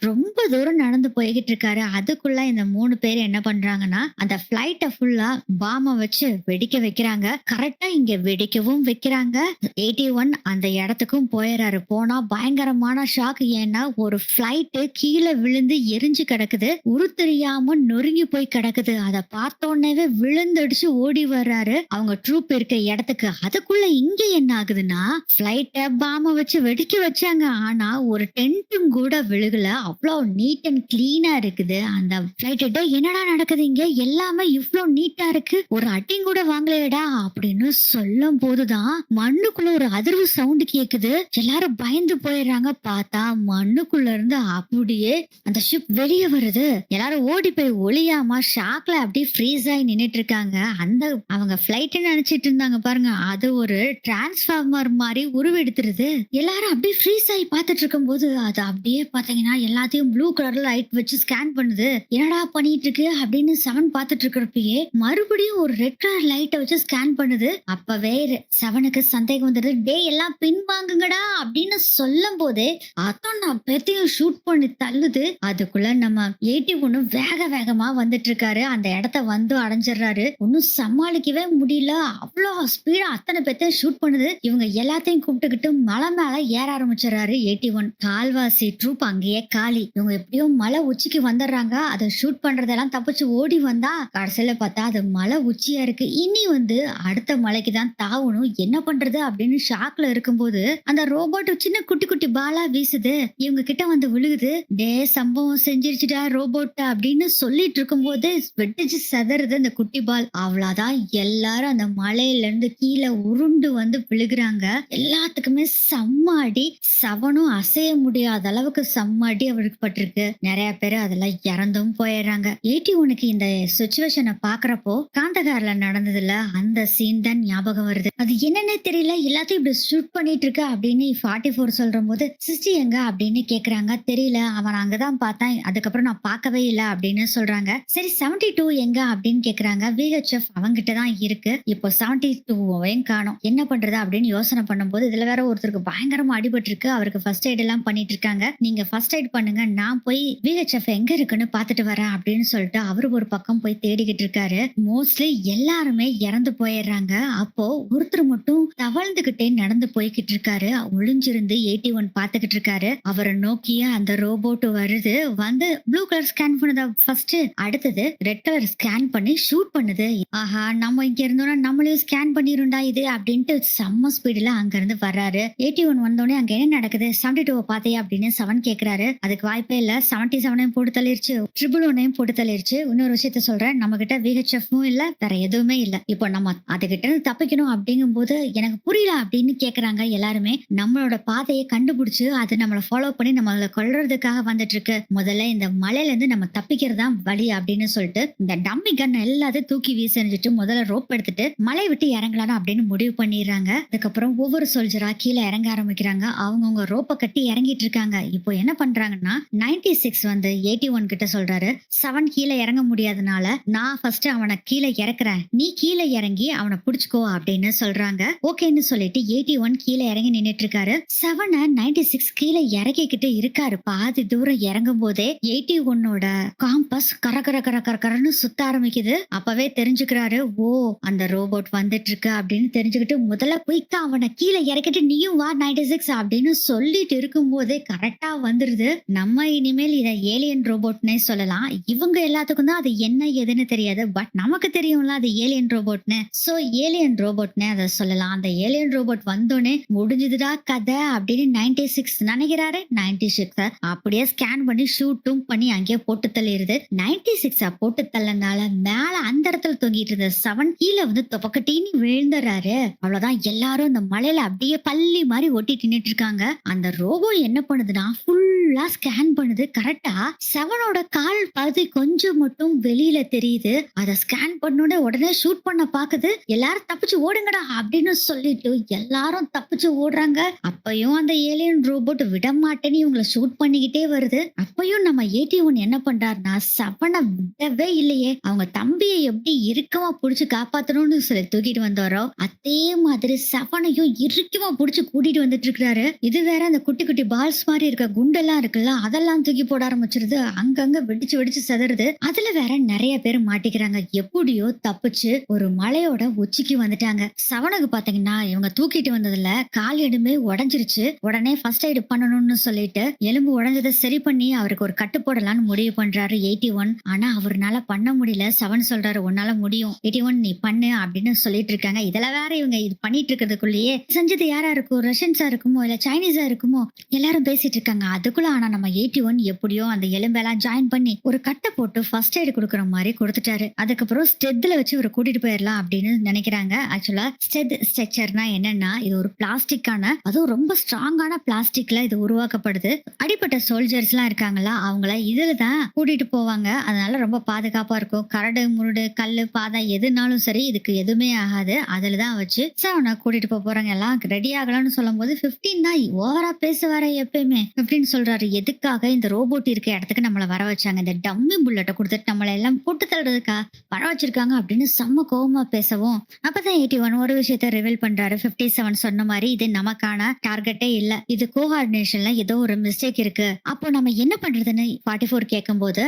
ரொம்ப தூரம் நடந்து போய்கிட்டு இருக்காரு. அதுக்குள்ள இந்த 3 பேர் என்ன பண்றாங்கன்னா அந்த பிளைட்ட ஃபுல்லா பாம வச்சு வெடிக்க வைக்கிறாங்க. கரெக்டா இங்க வெடிக்கவும் வைக்கிறாங்க. 81 அந்த இடத்துக்கும் போயிறாரு. போனா பயங்கரமான ஷாக். ஏன்னா ஒரு பிளைட் கீழே விழுந்து எரிஞ்சு கிடக்குது. உரு தெரியாம நொறுங்கி போய் கிடக்குது. அதை பார்த்தோன்னே விழுந்தடிச்சு ஓடி வர்றாரு அவங்க ட்ரூப் இருக்க இடத்துக்கு. அதுக்குள்ள இங்க என்ன ஆகுதுன்னா பிளைட்ட பாம வச்சு வெடிக்க வச்சாங்க. ஆனா ஒரு டென்ட்டும் கூட விழுகல. அவ்வளவு நீட் அண்ட் கிளீனா இருக்குது அந்த பிளைட். என்னடா நடக்குது இங்க, எல்லாமே இவ்வளவு நீட்டா இருக்கு, ஒரு அட்டிங் கூட வாங்கலையடா அப்படின்னு சொல்லும் போதுதான் மண்ணுக்குள்ள ஒரு அதிர்வு சவுண்ட் கேக்குது. எல்லாரும் பயந்து போயிடுறாங்க. பார்த்தா மண்ணுக்குள்ள இருந்து அப்படியே அந்த ஷிப் வெளியே வருது. எல்லாரும் ஓடி போய் ஒளியாம ஷாக்ல அப்படியே ஃப்ரீஸ் ஆகி நின்னுட்டு இருக்காங்க. அந்த அவங்க பிளைட் நினைச்சிட்டு இருந்தாங்க பாருங்க, அது ஒரு டிரான்ஸ்ஃபார்மர் மாதிரி உருவெடுத்துருது. எல்லாரும் அப்படியே ஃப்ரீஸ் ஆகி பார்த்துட்டு இருக்கும் போது அது அப்படியே பாத்தீங்கன்னா எல்லாத்தையும் ப்ளூ கலர்ல லைட் வச்சு ஸ்கேன் பண்ணுது. என்னடா பண்ணிட்டு இருக்கு அப்படின்னு செவன் பார்த்துட்டு இருக்கிறப்பயே மறுபடியும் ஒரு ரெட் கலர் லைட்டை வச்சு ஸ்கேன் பண்ணுது. அப்பவே செவனுக்கு சந்தேகம் வந்தது. டே எல்லாம் பின்வாங்குங்கடா அப்படின்னு சொல்லும் போதே அதான் நான் பெத்தையும் ஷூட் பண்ணி தள்ளுது. அதுக்குள்ள நம்ம 81 வேகமா வந்துட்டு இருக்காரு. அந்த இடத்த வந்து அடைஞ்சிடறாரு. ஒன்னும் சமாளிக்கவே முடியல. அவ்வளவு ஸ்பீடா அத்தனை பேத்தையும் ஷூட் பண்ணுது. இவங்க எல்லாத்தையும் கூப்பிட்டுக்கிட்டு மலை மேல ஏற ஆரம்பிச்சிடறாரு 81. கால்வாசி ட்ரூப் அங்கேயே காலி. இவங்க எப்படியும் மலை உச்சிக்கு வந்துடுறாங்க. அதை ஷூட் பண்றதெல்லாம் தப்பிச்சு ஓடி வந்தா கடைசியில பார்த்தா அது மலை உச்சியா இருக்கு. இனி வந்து அடுத்த மலைக்கு தான் தாவணும், என்ன பண்றது அப்படின்னு ஷாக்ல இருக்கும்போது அந்த ரோபோட் சின்ன குட்டி குட்டி பாலா வீசுது. இவங்க கிட்ட வந்து விழுகுது. டே சம்பவம் செஞ்சிருச்சுடா ரோபோட் அப்படின்னு சொல்லிட்டு இருக்கும் போது வெட்டிச்சு செதறுது அந்த குட்டி பால். அவ்வளவுதான், எல்லாரும் அந்த மலையில இருந்து கீழே உருண்டு வந்து விழுகுறாங்க. எல்லாத்துக்குமே செம்மாடி. செவனும் அசைய முடியாத அளவுக்கு செம்மாடி அவருக்கு பட்டிருக்கு. நிறைய பேர் அதெல்லாம் இறந்தும் போயிடுறாங்க. 81க்கு இந்த சிச்சுவேஷனை பாக்குறப்போ காந்தகார்ல நடந்ததுல அந்த சீன் தான் ஞாபகம் வருது. அது என்னன்னே தெரியல, எல்லாத்தையும் இப்படி ஷூட் பண்ணிட்டு இருக்க அப்படின்னு 44 சொல்ற போது 60 எங்க அப்படின்னு கேக்குறாங்க. தெரியல, அவன் அங்கதான் பார்த்தான், அதுக்கப்புறம் நான் பார்க்கவே இல்லை அப்படின்னு சொல்றாங்க. சரி 72 எங்க அப்படின்னு கேக்குறாங்க. VHF அவங்கிட்ட தான் இருக்கு. இப்போ 72வையும் காணோம், என்ன பண்றது அப்படின்னு யோசனை பண்ணும்போது இதுல வேற ஒருத்தருக்கு பயங்கரமா அடிபட்டு இருக்கு. அவருக்கு ஃபர்ஸ்ட் எய்ட் எல்லாம் பண்ணிட்டு இருக்காங்க. நீங்க ஃபர்ஸ்ட் எய்ட் பண்ணுங்க, நான் போய் VHF எங்க இருக்குன்னு பாத்துட்டு வரேன் அப்படின்னு சொல்லிட்டு அவரு ஒரு பக்கம் போய் தேடிக்கிட்டு இருக்காரு. மோஸ்ட்லி எல்லாருமே இறந்து போயிடுறாங்க. அப்போ ஒருத்தர் மட்டும் தவழ்ந்துகிட்டே நடந்து போய்கிட்டு இருக்காரு. ஒளிஞ்சிருந்து 81 பாத்துக்கிட்டு இருக்காரு. அவரை நோக்கிய அந்த அந்த ரோபோட் வருது. வந்து ப்ளூ கலர் ஸ்கேன் பண்ணுதா ஃபர்ஸ்ட். அடுத்தது ரெட் கலர் ஸ்கேன் பண்ணி ஷூட் பண்ணுது. ஆஹா! நம்ம இங்க இருந்தோம்னா நம்மளையும் ஸ்கேன் பண்ணிரும்டா இது அப்டின்ட்டு செம்ம ஸ்பீடுல அங்க இருந்து வர்றாரு. 81 வந்தோனே அங்க என்ன நடக்குது? 72 பாத்தியா அப்படின்னு 7 கேக்குறாரு. அதுக்கு வாய்ப்பே இல்ல. 77 போட்டு தள்ளிருச்சு. 111 போட்டு தள்ளிருச்சு. இன்னொரு விஷயத்த சொல்றேன். நம்ம கிட்ட VHF-ம் இல்ல. வேற எதுவுமே இல்ல. இப்போ நம்ம அதுகிட்ட இருந்து தப்பிக்கணும் அப்படிங்கும்போது எனக்கு புரியல அப்படின்னு கேக்குறாங்க எல்லாருமே. நம்மளோட பாதையை கண்டுபிடிச்சு அது நம்மள ஃபாலோ பண்ணி நம்மள கொல்றதுக்காக வந்துட்டு இருக்கு. முதல்ல இந்த மலையில இருந்து நம்ம தப்பிக்கிறது தான் வழி அப்படின்னு சொல்லிட்டு இந்த டம்மி கன் எல்லாத்தையும் தூக்கி வீசெறிஞ்சிட்டு முதல்ல ரோப் எடுத்துட்டு மலை விட்டு இறங்கலாம் அப்படின்னு முடிவு பண்ணிடுறாங்க. அதுக்கப்புறம் ஒவ்வொரு சோல்ஜரா கீழே இறங்க ஆரம்பிக்கிறாங்க. அவங்கவுங்க ரோப்பை கட்டி இறங்கிட்டு இருக்காங்க. இப்போ என்ன பண்றாங்கன்னா 96 வந்து 81 கிட்ட சொல்றாரு, 7 கீழே இறங்க முடியாதனால நான் ஃபர்ஸ்ட் அவனை கீழே இறக்குறேன், நீ கீழே இறங்கி அவனை புடிச்சுக்கோ அப்படின்னு சொல்றாங்க. ஓகேன்னு சொல்லிட்டு 81 கீழே இறங்கி நின்னுட்டு இருக்காரு. 7 96 கீழே இறக்கிக்கிட்டு இருக்காரு. பாதி தூரம் இறங்கும் போதே 81ஓட காம்பஸ் கர கர கர கர கரன்னு சுத்த ஆரம்பிக்குது. அப்பவே தெரிஞ்சுக்கிறாரு, ஓ அந்த ரோபோட் வந்துட்டு இருக்கு அப்படின்னு தெரிஞ்சுக்கிட்டு முதல்ல குயிக்கா அவனை கீழே இறக்கிட்டு நீயும் வா 96 அப்படின்னு சொல்லிட்டு இருக்கும் போதே கரெக்டா வந்துருது. நம்ம இனிமேல் இத ஏலியன் ரோபோட்னே சொல்லலாம். இவங்க எல்லாத்துக்கும் தான் அது என்ன ஏதுன்னு தெரியாது. பட் நமக்கு தெரியும்ல அது ஏலியன் ரோபோட்னு. சோ ஏலியன் ரோபோட்னே அதை சொல்லலாம். அந்த ஏலியன் ரோபோட் வந்தோடனே முடிஞ்சுதுடா கதை அப்படின்னு 96 நினைக்கிறாரு. 96 அப்படியே ஸ்கேன் பண்ணி ஷூட்டும் பண்ணி அங்கேயே போட்டு தள்ளிடுது. 96 போட்டு தள்ளனால மேல அந்த இடத்துல தொங்கிட்டு இருந்த 7 கீழே வந்து தொப்பக்கட்டின்னு விழுந்துறாரு. அவ்வளவுதான். எல்லாரும் அந்த மலையில அப்படியே பள்ளி மாதிரி ஒட்டிட்டு நின்னுட்டு இருக்காங்க. அந்த ரோபோ என்ன பண்ணுதுன்னா ஃபுல்லா ஸ்கேன் பண்ணுது. கரெக்டா 7ஓட கால் பகுதி கொஞ்சம் மட்டும் வெளியில தெரியுது. அத ஸ்கேன் பண்ணோட உடனே ஷூட் பண்ண பாக்குது. எல்லாரும் தப்பிச்சு ஓடுங்கடா அப்படின்னு சொல்லிட்டு எல்லாரும் தப்பிச்சு ஓடுறாங்க. அப்பயும் அந்த ஏலியன் ரோபோட் விட மாட்டேன்னு இவங்களை ஷூட் பண்ணிக்கிட்டே வருது. அப்பயும் நம்ம 81 என்ன பண்றாருன்னா 7 விடவே இல்லையே. அவங்க தம்பியை எப்படி இறுக்கமா புடிச்சு காப்பாத்தணும்னு சொல்லி தூக்கிட்டு வந்தாரோ அதே மாதிரி 7ஐயும் இறுக்கமா புடிச்சு கூட்டிட்டு வந்துட்டு இருக்காரு. இது வேற அந்த குட்டி குட்டி பால்ஸ் மாதிரி இருக்க குண்டெல்லாம் இருக்குல்ல, அதெல்லாம் தூக்கி போட ஆரம்பிச்சிருது. அங்கங்க வெடிச்சு வெடிச்சு செதறுது. அதுல வேற நிறைய பேர் மாட்டிக்கிறாங்க. எப்படியோ தப்பிச்சு ஒரு மலையோட உச்சிக்கு வந்துட்டாங்க. 7க்கு பாத்தீங்கன்னா இவங்க தூக்கிட்டு வந்ததுல கால் எலும்பே உடைஞ்சிருச்சு. உடனே ஃபர்ஸ்ட் எய்ட் பண்ணணும்னு சொல்லிட்டு எலும்பு உடைஞ்சதை சரி பண்ணி அவருக்கு ஒரு கட்டு போடலாம்னு முடிவு பண்றாரு 81. ஆனா அவர்னால பண்ண முடியல. 7 சொல்றாரு, உன்னால முடியும் 81, நீ பண்ணு அப்படின்னு சொல்லிட்டு இருக்காங்க. இதுல வேற இவங்க இது பண்ணிட்டு இருக்கிறதுக்குள்ளேயே செஞ்சது யாரா இருக்கும், ரஷ்யன்ஸா இருக்குமோ இல்ல சைனீஸா இருக்குமோ எல்லாரும் பேசிட்டு இருக்காங்க. அதுக்குள்ள ஆனா நம்ம 81 எப்படியோ அந்த எலும்பெல்லாம் ஜாயின் பண்ணி ஒரு கட்டை போட்டு ஃபர்ஸ்ட் எய்ட் கொடுக்குற மாதிரி கொடுத்துட்டாரு. அதுக்கப்புறம் ஸ்டெத்ல வச்சு ஒரு கூட்டிட்டு போயிடலாம் அப்படின்னு நினைக்கிறாங்க. ஆக்சுவலா ஸ்டெத் ஸ்ட்ரக்சர்னா என்னன்னா இது ஒரு பிளாஸ்டிக்கான, அதுவும் ரொம்ப ஸ்ட்ராங்கான பிளாஸ்டிக்ல இது உருவாக்கப்படுது. அடிப்பட்ட சோல்ஜர்ஸ் எல்லாம் இருக்காங்களா அவங்கள இதுல தான் கூட்டிட்டு போவாங்க. அதனால ரொம்ப பாதுகாப்பா இருக்கும். கரடு முருடு கல்லு பாதை எதுனாலும் சரி இதுக்கு எதுவுமே ஆகாது. அதுலதான் வச்சு அவனை கூட்டிட்டு போறாங்க. எல்லாம் ரெடி ஆகலாம்னு சொல்லும் போது 15 தான் ஓவரா பேசுவார எப்பயுமே. 15 சொல்றாரு, எதுக்காக இந்த ரோபோட் இருக்க இடத்துக்கு நம்மள வர வச்சாங்க, இந்த டம்மி புல்லட்டை கொடுத்துட்டு நம்மள எல்லாம் போட்டு தள்ளுறதுக்கா வர வச்சிருக்காங்க அப்படின்னு செம்ம கோவமா பேசவும் அப்பதான் 81 ஒரு விஷயத்த ரிவீல் பண்றாரு. 57 சொன்ன மாதிரி இது நமக்கான டார்கெட்டே இல்ல, இது கோஆர்டினேஷன்ல ஏதோ ஒரு மிஸ்டேக் இருக்கு. அப்போ நம்ம என்ன பண்றதுன்னு 44 கேட்கும்போது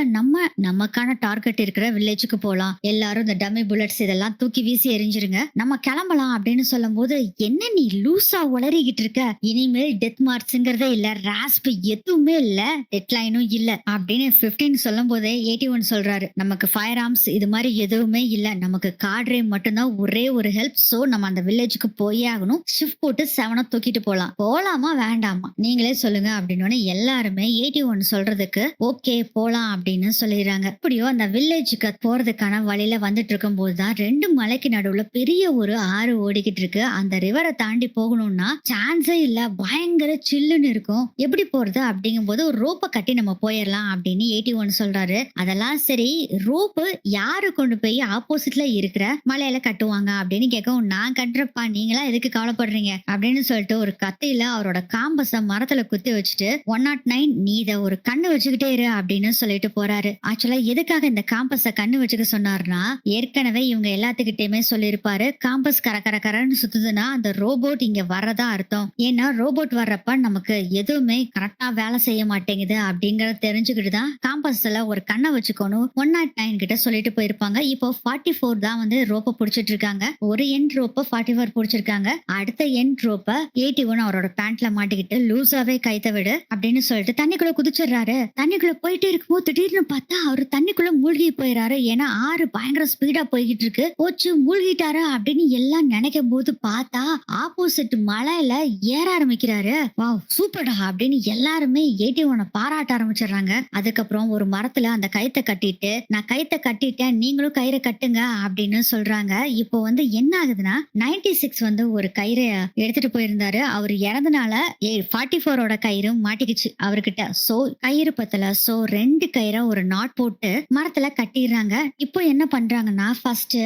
நமக்கான டார்கெட் இருக்கிற வில்லேஜுக்கு போலாம், எல்லாரும் இந்த டம்மி புல்லட்ஸ் இதெல்லாம் தூக்கி வீசி எரிஞ்சிருங்க, நம்ம கிளம்பலாம் அப்படின்னு சொல்லும் போது என்ன நீ லூசா உளறிக்கிட்டு இருக்க, இனிமேல் டெத் மார்க்ஸ்ங்கிறதே இல்ல, ராஸ்ப் எதுவுமே இல்ல, டெட்லைனும் இல்ல அப்படின்னு 15 சொல்லும் போதே 81 சொல்றாரு, நமக்கு ஃபயர் ஆர்ம்ஸ் இது மாதிரி எதுவுமே இல்ல, நமக்கு கார்ட்ரே மட்டும்தான் ஒரே ஒரு ஹெல்ப். சோ நம்ம அந்த வில்லேஜுக்கு போயே ஆகணும், ஷிஃப்ட் போட்டு 7 தூக்கிட்டு போலாமா வேண்டாமா நீங்களே சொல்லுங்க அப்படின்னு எல்லாருமே 81 சொல்றதுக்கு ஓகே போலாம் அப்படின்னு சொல்லிடுறாங்க. இப்படியோ அந்த வில்லேஜுக்கு போறதுக்கான வழியில வந்துட்டு இருக்கும் போதுதான் 2 மலைக்கு நடுவுல பெரிய ஒரு ஆறு ஓடிக்கிட்டு இருக்கு. அந்த ரிவரை தாண்டி போகணும்னா சான்ஸே இல்ல, பயங்கர சில்லுன்னு இருக்கும். எப்படி போறது அப்படிங்கும் போது ஒரு ரோப்பை கட்டி நம்ம போயிடலாம் அப்படின்னு 81 சொல்றாரு. அதெல்லாம் சரி, ரோப்பு யாரு கொண்டு போய் ஆப்போசிட்ல இருக்கிற மலையில கட்டுவாங்க அப்படின்னு கேட்கவும் நான் கட்டுறப்பா, நீங்களா எதுக்கு கவலைப்படுறீங்க அப்படின்னு சொல்லிட்டு ஒரு கத்தியில அவரோட காம்பஸ மரத்துல குத்தி வச்சுட்டு 109 நீ இத ஒரு கண்ணு வச்சுக்கிட்டே இரு அப்படின்னு சொல்லிட்டு போறாரு. ஆக்சுவலா எதுக்காக இந்த காம்பஸ கண்ணு வச்சுக்க சொன்னாருன்னா ஏற்கனவே இவங்க எல்லாத்துக்கிட்டயுமே சொல்லியிருப்பாரு, காம்பஸ் கர கர கரன்னு சுத்துதுன்னா அந்த ரோபோட் இங்க வர்றதா அர்த்தம். ஏன்னா ரோபோட் வர்றப்ப நமக்கு எதுவுமே கரெக்டா வேலை வேலை செய்ய மாட்டேங்குது அப்படிங்கறத தெரிஞ்சுக்கிட்டு தான் காம்பஸ்ல ஒரு கண்ணை வச்சுக்கணும் 109 கிட்ட சொல்லிட்டு போயிருப்பாங்க. இப்போ 44 தான் வந்து ரோப்ப புடிச்சிட்டு இருக்காங்க. ஒரு எண்ட் ரோப்ப 44 புடிச்சிருக்காங்க. அடுத்த எண்ட் ரோப்ப 81 அவரோட பேண்ட்ல மாட்டிக்கிட்டு லூசாவே கைத்த விடு அப்படின்னு சொல்லிட்டு தண்ணிக்குள்ள குதிச்சிடுறாரு. தண்ணிக்குள்ள போயிட்டே இருக்கும்போது திடீர்னு பார்த்தா அவரு தண்ணிக்குள்ள மூழ்கி போயிறாரு. ஏன்னா ஆறு பயங்கர ஸ்பீடா போய்கிட்டு இருக்கு. போச்சு மூழ்கிட்டாரு அப்படின்னு எல்லாம் நினைக்கும் போது பார்த்தா ஆப்போசிட் மலையில ஏற ஆரம்பிக்கிறாரு. வாவ் சூப்பர்டா அப்படின்னு எல்லாருமே 81 பாராட்ட ஆரம்பிச்சிடுறாங்க. அதுக்கப்புறம் ஒரு மரத்துல அந்த கயித்தை கட்டிட்டு நான் கயித்தை கட்டிட்டேன் நீங்களும் கயிறை கட்டுங்க அப்படின்னு சொல்றாங்க. இப்போ வந்து என்ன ஆகுதுன்னா 96 வந்து ஒரு கயிறை எடுத்துட்டு போயிருந்தாரு. அவர் இறந்தனால 44ஓட கயிறு மாட்டிக்கிச்சு அவர்கிட்ட. சோ கயிறு பத்தல. சோ 2 கயிறை ஒரு நாட் போட்டு மரத்துல கட்டிடுறாங்க. இப்போ என்ன பண்றாங்கன்னா ஃபர்ஸ்ட்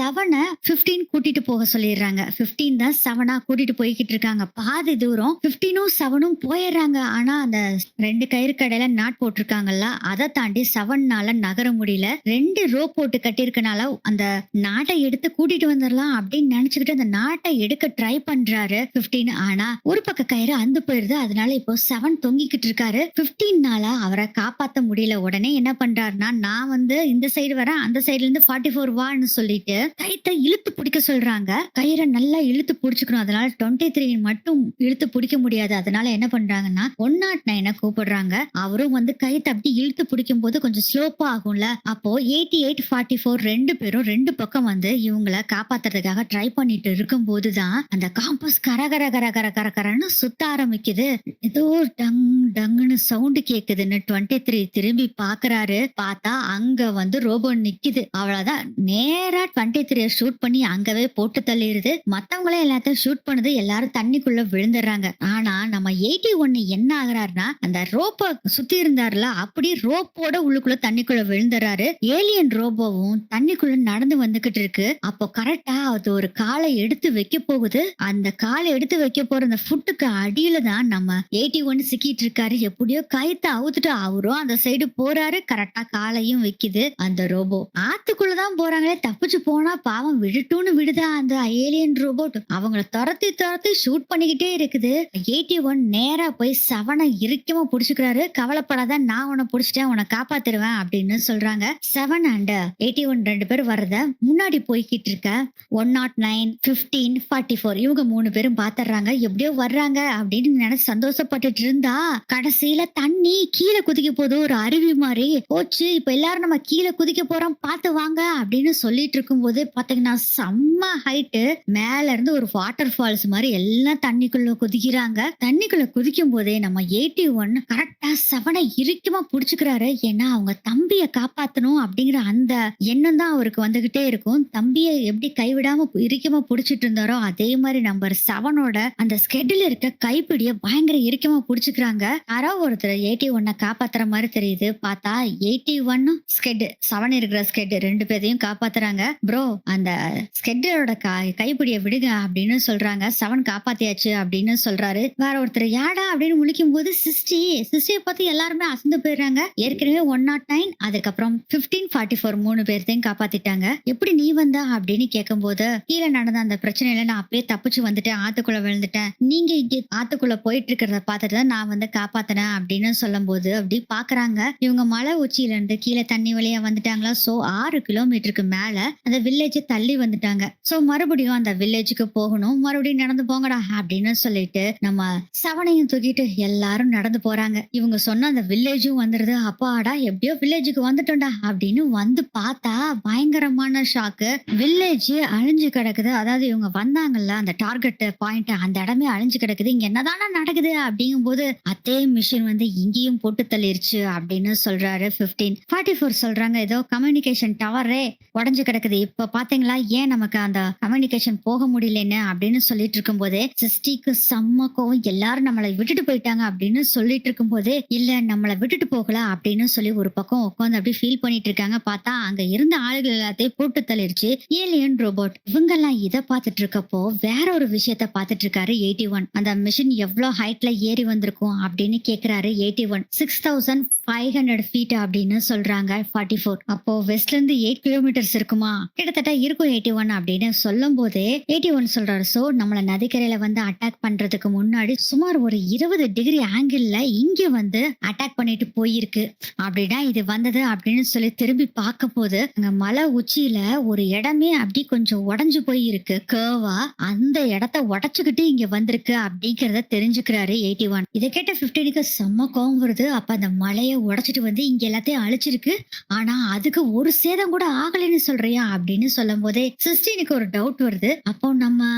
7 15 கூட்டிட்டு போக சொல்லிடுறாங்க. 15 தான் 7 கூட்டிட்டு போய்கிட்டு இருக்காங்க. பாதி தூரம் 15ம் 7ம் போயிடுறாங்க. ஆனா அந்த 2 கயிறு கடையில நாட் போட்டிருக்காங்கல்ல அதை தாண்டி 7னால நகர முடியல. 2 ரோப் போட்டு கட்டியிருக்கனால அந்த நாட்டை எடுத்து கூட்டிட்டு வந்துடலாம் அப்படின்னு நினைச்சுக்கிட்டு அந்த நாட்டை எடுக்க ட்ரை பண்றாரு 15. ஆனா ஒரு பக்க கயிறு அந்து போயிருது. அதனால இப்போ 7 தொங்கிக்கிட்டு இருக்காரு. 15னால அவரை காப்பாத்த முடியல. உடனே என்ன பண்றாருன்னா நான் வந்து இந்த சைடு வரேன் அந்த சைடுல இருந்து 44 வான்னு சொல்லிட்டு கயித்தை இழுத்து பிடிக்க சொல்றாங்க. கயிறை நல்லா இழுத்து பிடிச்சுக்கணும். அதனால 23 மட்டும் இழுத்து பிடிக்க முடியாது. அதனால என்ன பண்றாங்கன்னா 109 கூப்பிடுறாங்க. அவரும் வந்து கயித்தை அப்படி இழுத்து பிடிக்கும் போது கொஞ்சம் ஸ்லோப்பா ஆகும்ல. அப்போ 88 44 2 பேரும் 2 பக்கம் வந்து இவங்கள காப்பாத்துறதுக்காக ட்ரை பண்ணிட்டு இருக்கும் போதுதான் அந்த காம்பஸ் கரகர கரகர கரகரன்னு சுத்த ஆரம்பிக்குது. ஏதோ டங் டங்குன்னு சவுண்ட் கேக்குதுன்னு 23 திரும்பி பாக்குறாரு. பார்த்தா அங்க வந்து ரோபோ நிக்குது. அவ்வளவுதான் நேரா 23 ஷூட் பண்ணி அங்கவே போட்டு தள்ளிடுது. மத்தவங்களே எல்லாத்தையும் ஷூட் பண்ணுது. எல்லாரும் தண்ணிக்குள்ள விழுந்துடுறாங்க. ஆனா நம்ம 81 என்ன ஆகுறாருன்னா அந்த ரோப்ப சுத்தி இருந்தாருல அப்படியே ரோப்போட உள்ளுக்குள்ள தண்ணிக்குள்ள விழுந்துறாரு. ஏலியன் ரோபோவும் தண்ணிக்குள்ள நடந்து வந்துகிட்டு இருக்கு. அப்போ கரெக்டா அது ஒரு காலை எடுத்து வைக்க போகுது. அந்த காலை எடுத்து வைக்க போற அந்த ஃபுட்டுக்கு அடியில தான் நம்ம 81 சிக்கிட்டு இருக்காரு. எப்படியோ கயித்தை அவுத்துட்டு அவரும் அந்த சைடு போறாரு. கரெக்டா காலையும் வைக்குது அந்த ரோபோ. ஆத்துக்குள்ளதான் போறாங்களே தப்பிச்சு போனா பாவம் விழுட்டுன்னு விடுதா அந்த ஏலியன் ரோபோட். அவங்கள துரத்தி துரத்தி ஷூட் பண்ணிக்கிட்டே இருக்குது. 81 நேரா போய் 7 இறுக்கமா புடிச்சுக்கிறாரு. கவலைப்படாத நான் உன்னை புடிச்சிட்டேன் உன்னை காப்பாத்திருவேன் அப்படின்னு சொல்றாங்க. 7 and 81 2 பேர் வர்றத முன்னாடி போய்கிட்டு இருக்க 109 15 44 இவங்க 3 பேரும் பாத்துறாங்க. எப்படியோ வர்றாங்க அப்படின்னு நினைச்சு சந்தோஷப்பட்டுட்டு இருந்தா கடைசியில தண்ணி கீழே குதிக்க போது ஒரு அருவி மாதிரி போச்சு. இப்ப எல்லாரும் நம்ம கீழே குதிக்க போறோம் பார்த்து வாங்க அப்படின்னு சொல்லிட்டு இருக்கும் போது பாத்தீங்கன்னா செம்ம ஹைட்டு. மேல இருந்து ஒரு வாட்டர் ஃபால்ஸ் மாதிரி எல்லாம் தண்ணிக்குள்ள குதிக்கிறாங்க. தண்ணிக்குள்ள குதிக்கும் போதே நம்ம 81 கரெக்டா 7 இறுக்கமா புடிச்சுக்கிறாரு. ஏன்னா அவங்க தம்பிய காப்பாத்தணும் அப்படிங்கிற அந்த எண்ணம் தான் அவருக்கு வந்துகிட்டே இருக்கும். தம்பிய எப்படி கைவிடாம இறுக்கமா புடிச்சிட்டு இருந்தாரோ அதே மாதிரி நம்பர் 7ஓட அந்த ஸ்கெட்ல இருக்க கைப்பிடிய பயங்கர இறுக்கமா புடிச்சுக்கிறாங்க. யாரோ ஒருத்தர் 81 காப்பாத்துற மாதிரி தெரியுது. பார்த்தா 81 ஸ்கெட் 7 இருக்கிற ஸ்கெட் 2 பேரையும் காப்பாத்துறாங்க. ப்ரோ அந்த ஸ்கெட்டோட கைப்பிடிய விடுங்க அப்படின்னு சொல்றாங்க. 7 காப்பாத்தியாச்சு அப்படின்னு சொல்றாரு. வேற ஒருத்தர் யாடா அப்படின்னு முழிக்கும் போது சிஸ்டியை பார்த்து எல்லாருமே அசந்து போயிடுறாங்க. ஏற்கனவே 109 அதுக்கப்புறம் 15 44 3 பேர்த்தையும் காப்பாத்திட்டாங்க. எப்படி நீ வந்தா அப்படின்னு கேட்கும் போது கீழே நடந்த அந்த பிரச்சனையில நான் அப்படியே தப்பிச்சு வந்துட்டேன் ஆத்துக்குள்ள விழுந்துட்டேன். நீங்க இங்க ஆத்துக்குள்ள போயிட்டு இருக்கிறத பார்த்துட்டு தான் நான் வந்து காப்பாத்தினேன் அப்படின்னு சொல்லும் போது அப்படி பாக்குறாங்க. இவங்க மலை உச்சியில இருந்து கீழே தண்ணி வழியா வந்துட்டாங்களா. சோ 6 கிலோமீட்டருக்கு மேல அந்த வில்லேஜ் தள்ளி வந்துட்டாங்க. சோ மறுபடியும் அந்த வில்லேஜுக்கு போகணும். மறுபடியும் நடந்து போங்கடா அப்படின்னு சொல்லிட்டு நம்ம 7ஐயும் தூக்கிட்டு எல்லாரும் நடந்து போறாங்க. இவங்க சொன்ன அந்த வில்லேஜும் வந்துருது. அப்பாடா எப்படியோ வில்லேஜுக்கு வந்துட்டோம்டா அப்படின்னு வந்து பார்த்தா பயங்கரமான ஷாக்கு. வில்லேஜ் அழிஞ்சு கிடக்குது. அதாவது இவங்க வந்தாங்கல்ல அந்த டார்கெட் பாயிண்ட் அந்த இடமே அழிஞ்சு கிடக்குது. இங்க என்னதானா நடக்குது அப்படிங்கும் போது அதே மிஷின் வந்து இங்கேயும் போட்டு தள்ளிருச்சு அப்படின்னு சொல்றாரு 15. 44 சொல்றாங்க ஏதோ கம்யூனிகேஷன் டவரே உடஞ்சு கிடக்குது. இப்ப பாத்தீங்களா ஏன் நமக்கு அந்த கம்யூனிகேஷன் போக முடியலன்னு அப்படின்னு சொல்லிட்டு இருக்கும் போதே சிஸ்டிக்கு செம்ம கோவம். எல்லாரும் நம்மளை விட்டுட்டு போயிட்டாங்க அப்படின்னு சொல்லிட்டு இருக்கும் போதே இல்ல நம்மளை விட்டுட்டு போகல அப்படின்னு சொல்லி ஒரு பக்கம் உட்காந்து அப்படி ஃபீல் பண்ணிட்டு இருக்காங்க. பார்த்தா அங்க இருந்த ஆளுகள் எல்லாத்தையும் போட்டு தள்ளிருச்சு ஏலியன் ரோபோட். இவங்க எல்லாம் இதை பார்த்துட்டு இருக்கப்போ வேற ஒரு விஷயத்த பார்த்துட்டு இருக்காரு 81. அந்த மிஷின் எவ்வளவு ஹைட்ல ஏறி வந்திருக்கும் அப்படின்னு கேக்குறாரு 81. 6000 500 ஃபீட் அப்படின்னு சொல்றாங்க 44. அப்போ வெஸ்ட்ல இருந்து 8 கிலோமீட்டர்ஸ் இருக்குமா? கிட்டத்தட்ட இருக்கும் 81 அப்படின்னு சொல்லும் போதே 81 சொல்றாரு. சோ நம்மள நதிக்கரையில வந்து அட்டாக் பண்றதுக்கு முன்னாடி சுமார் ஒரு 20 டிகிரி ஆங்கிள் இங்க வந்து அட்டாக் பண்ணிட்டு போயிருக்கு. அப்படின்னா இது வந்தது அப்படின்னு சொல்லி திரும்பி பார்க்கும் போது அங்க மலை உச்சியில ஒரு இடமே அப்படி கொஞ்சம் உடைஞ்சு போய் இருக்கு கேர்வா. அந்த இடத்த உடைச்சுக்கிட்டு இங்க வந்திருக்கு அப்படிங்கறத தெரிஞ்சுக்கிறாரு 81. இதை கேட்ட 15க்கு செம்ம கோவம் வருது. அப்ப அந்த மலையை உடைச்சிட்டு வந்து இங்க எல்லாத்தையும் அழிச்சிருக்கு, ஆனா அதுக்கு ஒரு சேதம் கூட ஆகலைன்னு சொல்றியா அப்படின்னு சொல்லும் போதே 16க்கு ஒரு டவுட் வருது. அப்போ நம்ம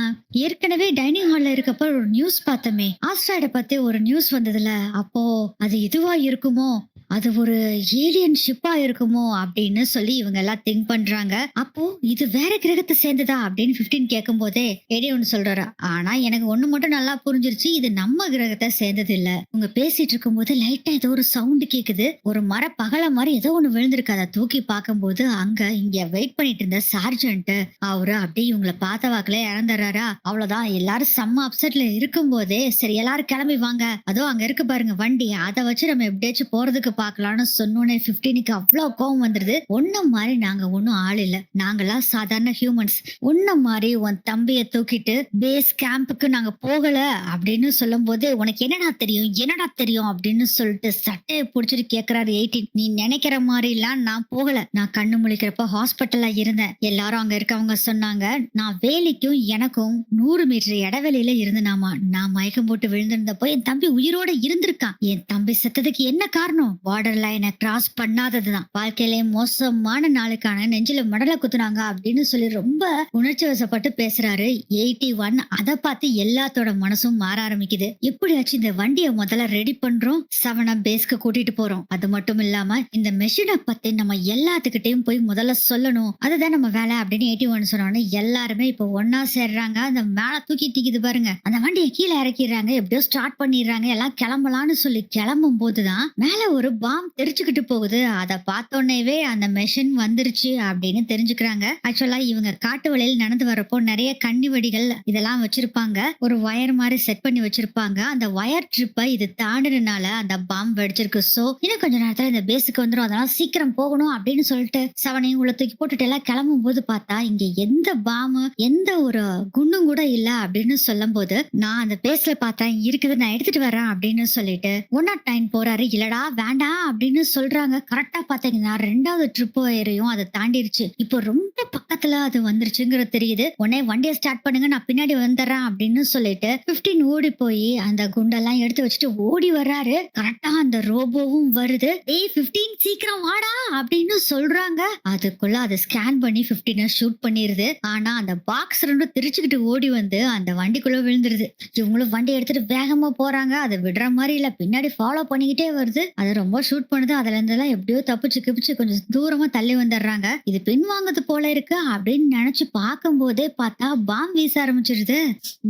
ஏற்கனவே டைனிங் ஹால்ல இருக்கப்ப ஒரு நியூஸ் பார்த்தோமே, ஆஸ்ட்ராய்ட பத்தி ஒரு நியூஸ் வந்ததுல, அப்போ அது இதுவா இருக்குமோ, அது ஒரு ஏலியன் ஷிப்பா இருக்குமோ அப்படின்னு சொல்லி இவங்க எல்லாம் திங்க் பண்றாங்க. அப்போ இது வேற கிரகத்தை சேர்ந்ததா அப்படின்னு 15 கேட்கும் போதே எடி ஒண்ணு சொல்றாரு. ஆனா எனக்கு ஒண்ணு மட்டும் நல்லா புரிஞ்சிருச்சு, இது நம்ம கிரகத்தை சேர்ந்தது இல்ல. உங்க பேசிட்டு இருக்கும் போது லைட்டா ஏதோ ஒரு சவுண்ட் கேக்குது, ஒரு மர பகல மாதிரி ஏதோ ஒண்ணு விழுந்திருக்கு. அதை தூக்கி பார்க்கும்போது அங்க இங்க வெயிட் பண்ணிட்டு இருந்த சார்ஜென்ட் அவரு அப்படியே இவங்களை பார்த்த வாக்குல இறந்துறாரா. அவ்வளவுதான், எல்லாரும் செம்ம அப்செட்ல இருக்கும் போதே சரி எல்லாரும் கிளம்பி வாங்க, அதோ அங்க இருக்கு பாருங்க வண்டி, அதை வச்சு நம்ம எப்படியாச்சும் போறதுக்கு பாக்கலாம்னு சொன்னோன்னே 15க்கு அவ்வளவு கோவம் வந்துருது. ஒன்ன மாதிரி நாங்க ஒன்னும் ஆள் இல்ல, நாங்கெல்லாம் சாதாரண ஹியூமன்ஸ், உன்ன மாதிரி உன் தம்பிய தூக்கிட்டு பேஸ் கேம்புக்கு நாங்க போகல அப்படின்னு சொல்லும் போது உனக்கு என்னடா தெரியும் அப்படின்னு சொல்லிட்டு சட்டையை புடிச்சிட்டு கேக்குறாரு 18. நீ நினைக்கிற மாதிரி எல்லாம் நான் போகல, நான் கண்ணு முழிக்கிறப்ப ஹாஸ்பிட்டல்ல இருந்தேன். எல்லாரும் அங்க இருக்கவங்க சொன்னாங்க நான் வேலிக்கும் எனக்கும் 100 மீட்டர் இடைவெளியில இருந்தனாமா. நான் மயக்கம் போட்டு விழுந்திருந்தப்போ என் தம்பி உயிரோட இருந்திருக்கான். என் தம்பி செத்ததுக்கு என்ன காரணம்? பார்டர் லைனை கிராஸ் பண்ணாததுதான். வாழ்க்கையிலே மோசமான நாளுக்கான நெஞ்சில மடல குத்துனாங்க அப்படின்னு சொல்லி ரொம்ப உணர்ச்சி வசப்பட்டு பேசுறாரு 81. அதை பார்த்து எல்லாத்தோட மனசும் மாற ஆரம்பிக்குது. எப்படியாச்சும் இந்த வண்டியை முதல்ல ரெடி பண்றோம், 7 பேஸ்க்கு கூட்டிட்டு போறோம். அது மட்டும் இல்லாம இந்த மெஷினை பத்தி நம்ம எல்லாத்துக்கிட்டையும் போய் முதல்ல சொல்லணும், அதுதான் நம்ம வேலை அப்படின்னு 81 சொன்னோன்னு எல்லாருமே இப்ப ஒன்னா சேர்றாங்க. அந்த மேல தூக்கி தீக்குது பாருங்க, அந்த வண்டியை கீழே இறக்கிடுறாங்க, எப்படியோ ஸ்டார்ட் பண்ணிடுறாங்க. எல்லாம் கிளம்பலான்னு சொல்லி கிளம்பும் போதுதான் மேல ஒரு பாம் தெரிச்சுக்கிட்டு போகுது. அதை பார்த்தோன்னேவே அந்த மெஷின் வந்துருச்சு அப்படின்னு தெரிஞ்சுக்கிறாங்க. ஆக்சுவலா இவங்க காட்டு வழியில் நடந்து வரப்போ நிறைய கண்ணி வெடிகள் இதெல்லாம் வச்சிருப்பாங்க, ஒரு வயர் மாதிரி செட் பண்ணி வச்சிருப்பாங்க. அந்த வயர் ட்ரிப்பை இது தாண்டினால அந்த பாம் வெடிச்சிருக்கு. சோ இன்னும் கொஞ்ச நேரத்துல இந்த பேஸுக்கு வந்துடும், அதனால சீக்கிரம் போகணும் அப்படின்னு சொல்லிட்டு 7 உள்ள தூக்கி போட்டுட்டு எல்லாம் கிளம்பும் போது பார்த்தா இங்க எந்த பாம் எந்த ஒரு குண்டும் கூட இல்ல அப்படின்னு சொல்லும் போது நான் அந்த பேஸ்ல பார்த்தேன் இருக்குது, நான் எடுத்துட்டு வரேன் அப்படின்னு சொல்லிட்டு 109 போறாரு. இல்லடா வேண்டாம் அப்படின்னு சொல்றாங்க. கரெக்டா பாத்தீங்கன்னா 2வது ட்ரிப் வயரையும் அதை தாண்டிருச்சு. இப்போ ரொம்ப பக்கத்துல அது வந்துருச்சுங்கிறது தெரியுது. உடனே வண்டியை ஸ்டார்ட் பண்ணுங்க, நான் பின்னாடி வந்துடுறேன் அப்படின்னு சொல்லிட்டு 15 ஓடி போய் அந்த குண்டெல்லாம் எடுத்து வச்சுட்டு ஓடி வர்றாரு. கரெக்டா அந்த ரோபோவும் வருது. ஏய் 15 சீக்கிரம் வாடா அப்படின்னு சொல்றாங்க. அதுக்குள்ள அதை ஸ்கேன் பண்ணி 15 ஷூட் பண்ணிருது. ஆனா அந்த பாக்ஸ் ரெண்டும் திரிச்சுக்கிட்டு ஓடி வந்து அந்த வண்டிக்குள்ள விழுந்துருது. இவங்களும் வண்டி எடுத்துட்டு வேகமா போறாங்க. அதை விடுற மாதிரி இல்ல, பின்னாடி ஃபாலோ பண்ணிக்கிட்டே வருது. அது ரொம்ப ஷூட் பண்ணுது. அதுல இருந்து எல்லாம் எப்படியோ தப்பிச்சு கிப்பிச்சு கொஞ்சம் தூரமா தள்ளி வந்துடுறாங்க. இது பின் வாங்குறது போல இருக்கு அப்படின்னு நினைச்சு பார்க்கும் போதே பார்த்தா பாம் வீச ஆரம்பிச்சிருது.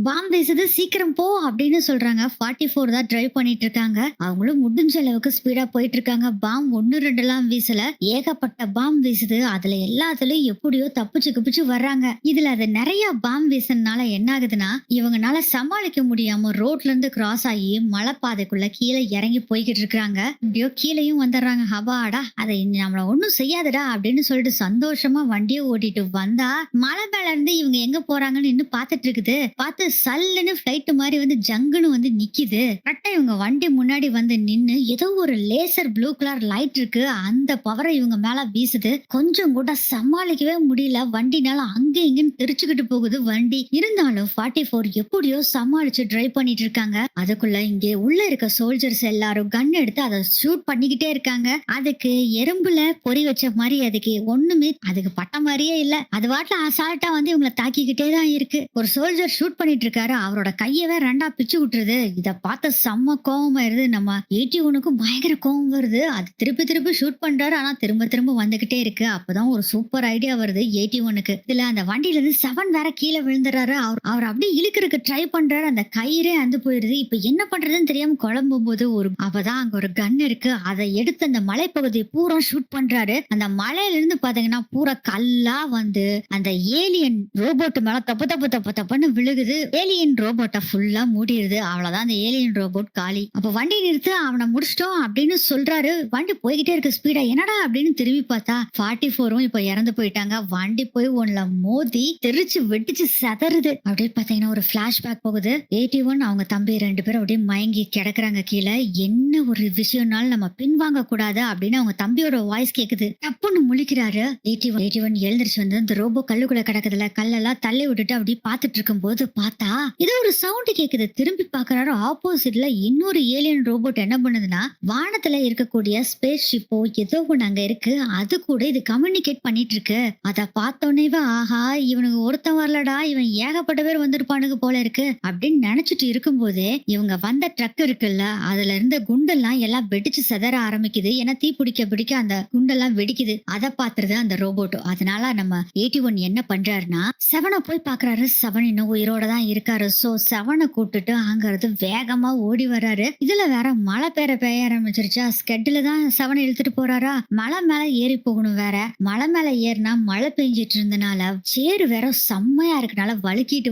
பாம் வீசுது, சீக்கிரம் போ அப்படின்னு சொல்றாங்க. 44 தான் டிரைவ் பண்ணிட்டு இருக்காங்க. அவங்களும் முடிஞ்ச அளவுக்கு ஸ்பீடா போயிட்டு இருக்காங்க. பாம் 1 2 எல்லாம் வீசல, ஏகப்பட்ட பாம் வீசுது. அதுல எல்லாத்துலயும் எப்படியோ தப்பிச்சு கிப்பிச்சு வர்றாங்க. இதுல அது நிறைய பாம் வீசனால என்ன ஆகுதுன்னா இவங்கனால சமாளிக்க முடியாம ரோட்ல இருந்து கிராஸ் ஆகி மலைப்பாதைக்குள்ள கீழே இறங்கி போய்கிட்டு இருக்காங்க. இப்படியோ கீழையும் வந்துடுறாங்க. ஹபாடா, அதை நம்மள ஒண்ணும் செய்யாதுடா அப்படின்னு சொல்லிட்டு சந்தோஷமா வண்டியை ஓட்டிட்டு வந்தா மலை மேல இருந்து இவங்க எங்க போறாங்கன்னு இன்னும் பாத்துட்டு இருக்குது. பார்த்து சல்லுன்னு பிளைட் மாதிரி வந்து ஜங்குன்னு வந்து நிக்குது. கரெக்டா இவங்க வண்டி முன்னாடி வந்து நின்னு ஏதோ ஒரு லேசர் ப்ளூ கலர் லைட் இருக்கு, அந்த பவரை இவங்க மேல வீசுது. கொஞ்சம் கூட சமாளிக்கவே முடியல, வண்டினால அங்க இங்கன்னு தெரிச்சுக்கிட்டு போகுது வண்டி. இருந்தாலும் 44 எப்படியோ சமாளிச்சு டிரைவ் பண்ணிட்டு இருக்காங்க. அதுக்குள்ள இங்கே உள்ள இருக்க சோல்ஜர்ஸ் எல்லாரும் கன் எடுத்து அதை ஷூட் பண்ணிக்கிட்டே இருக்காங்க. அதுக்கு எறும்புல பொறி வச்ச மாதிரி அதுக்கு ஒண்ணுமே அதுக்கு பட்ட மாதிரியே இல்ல. அது வாட்டில அசால்ட்டா வந்து இவங்களை தாக்கிக்கிட்டே தான் இருக்கு. ஒரு சோல்ஜர் ஷூட் பண்ணிட்டு இருக்காரு, அவரோட கையவே 2ஆ பிச்சு விட்டுருது. இத பார்த்த செம்ம கோவம் ஆயிருது. நம்ம 81க்கும் பயங்கர கோவம் வருது. அது திருப்பி திருப்பி ஷூட் பண்றாரு, ஆனா திரும்ப திரும்ப வந்துகிட்டே இருக்கு. அப்பதான் ஒரு சூப்பர் ஐடியா வருது 81க்கு. இதுல அந்த வண்டியில இருந்து 7 வேற கீழே விழுந்துறாரு. அவர் அப்படியே இழுக்கிறதுக்கு ட்ரை பண்றாரு, அந்த கயிறே அந்து போயிருது. இப்ப என்ன பண்றதுன்னு தெரியாம குழம்பும் போது அப்பதான் அங்க ஒரு கன் இருக்கு. இருக்கு. அத எடுத்து அந்த மலைப்பகுதிய பூரா ஷூட் பண்றாரு. அந்த மலையில இருந்து பாத்தீங்கன்னா, பூரா கல்லா வந்து அந்த ஏலியன் ரோபோட் மேல தப்பு தப்பு தப்பு தப்புன்னு விழுகுது. ஏலியன் ரோபோட்ட ஃபுல்லா மூடிருது. அவ்வளவுதான் அந்த ஏலியன் ரோபோட் காலி. அப்ப வண்டி நிறுத்து அவன முடிச்சிட்டோம் அப்படின்னு சொல்றாரு. வண்டி போய்க்கிட்டே இருக்கு ஸ்பீடா. என்னடா அப்படின்னு திரும்பி பார்த்தா 44ம் இப்ப இறந்து போயிட்டாங்க. வண்டி போய் ஒண்ணுல மோதி தெரிச்சு வெடிச்சு செதறுது. அப்படியே பாத்தீங்கன்னா ஒரு பிளாஷ்பேக் போகுது. 81 அவங்க தம்பி 2 பேரும் அப்படியே மயங்கி கிடக்குறாங்க கீழே. என்ன ஒரு விஷயம்னாலும் நம்ம பின்வாங்க கூடாது அப்படின்னு அவங்க தம்பியோட வாய்ஸ் கேக்குது. டப்புன்னு முழிக்கிறாரு. 81 எழுந்திருச்சு வந்து இந்த ரோபோ கல்லுக்குள்ள கிடக்குதுல கல்லெல்லாம் தள்ளி விட்டுட்டு அப்படியே பாத்துட்டு இருக்கும் போது பார்த்தா ஏதோ ஒரு சவுண்ட் கேக்குது. திரும்பி பாக்குறாரு. ஆப்போசிட்ல இன்னொரு ஏலியன் ரோபோட் என்ன பண்ணுதுன்னா வானத்துல இருக்கக்கூடிய ஸ்பேஸ் ஷிப்போ ஏதோ ஒண்ணு அங்க இருக்கு. அது கூட இது கம்யூனிகேட் பண்ணிட்டு இருக்கு. அத பார்த்தோன்னேவே ஆஹா இவனுக்கு ஒருத்தன் வரலடா, இவன் ஏகப்பட்ட பேர் வந்திருப்பானுங்க போல இருக்கு அப்படின்னு நினைச்சிட்டு இருக்கும் போதே இவங்க வந்த ட்ரக் இருக்குல்ல அதுல இருந்த குண்டெல்லாம் எல்லாம் வெடிச்சு செதற ஆரம்பிக்குது. ஏன்னா தீ பிடிக்க அந்த குண்டெல்லாம் வெடிக்குது. அதை பாத்துருது அந்த ரோபோட். அதனால நம்ம 81 என்ன பண்றாருன்னா செவனை போய் பாக்குறாரு. செவன் இன்னும் உயிரோட தான் இருக்காரு. சோ செவனை கூட்டுட்டு அங்கிருந்து வேகமா ஓடி வர்றாரு. இதுல வேற மழை பெய்ய ஆரம்பிச்சிருச்சா. ஸ்கெட்ல தான் செவனை இழுத்துட்டு போறாரா. மலை மேல ஏறி போகணும் வேற. மலை மேல ஏறினா மழை பெஞ்சிட்டு இருந்தனால சேரு வேற செம்மையா இருக்கனால வழுக்கிட்டு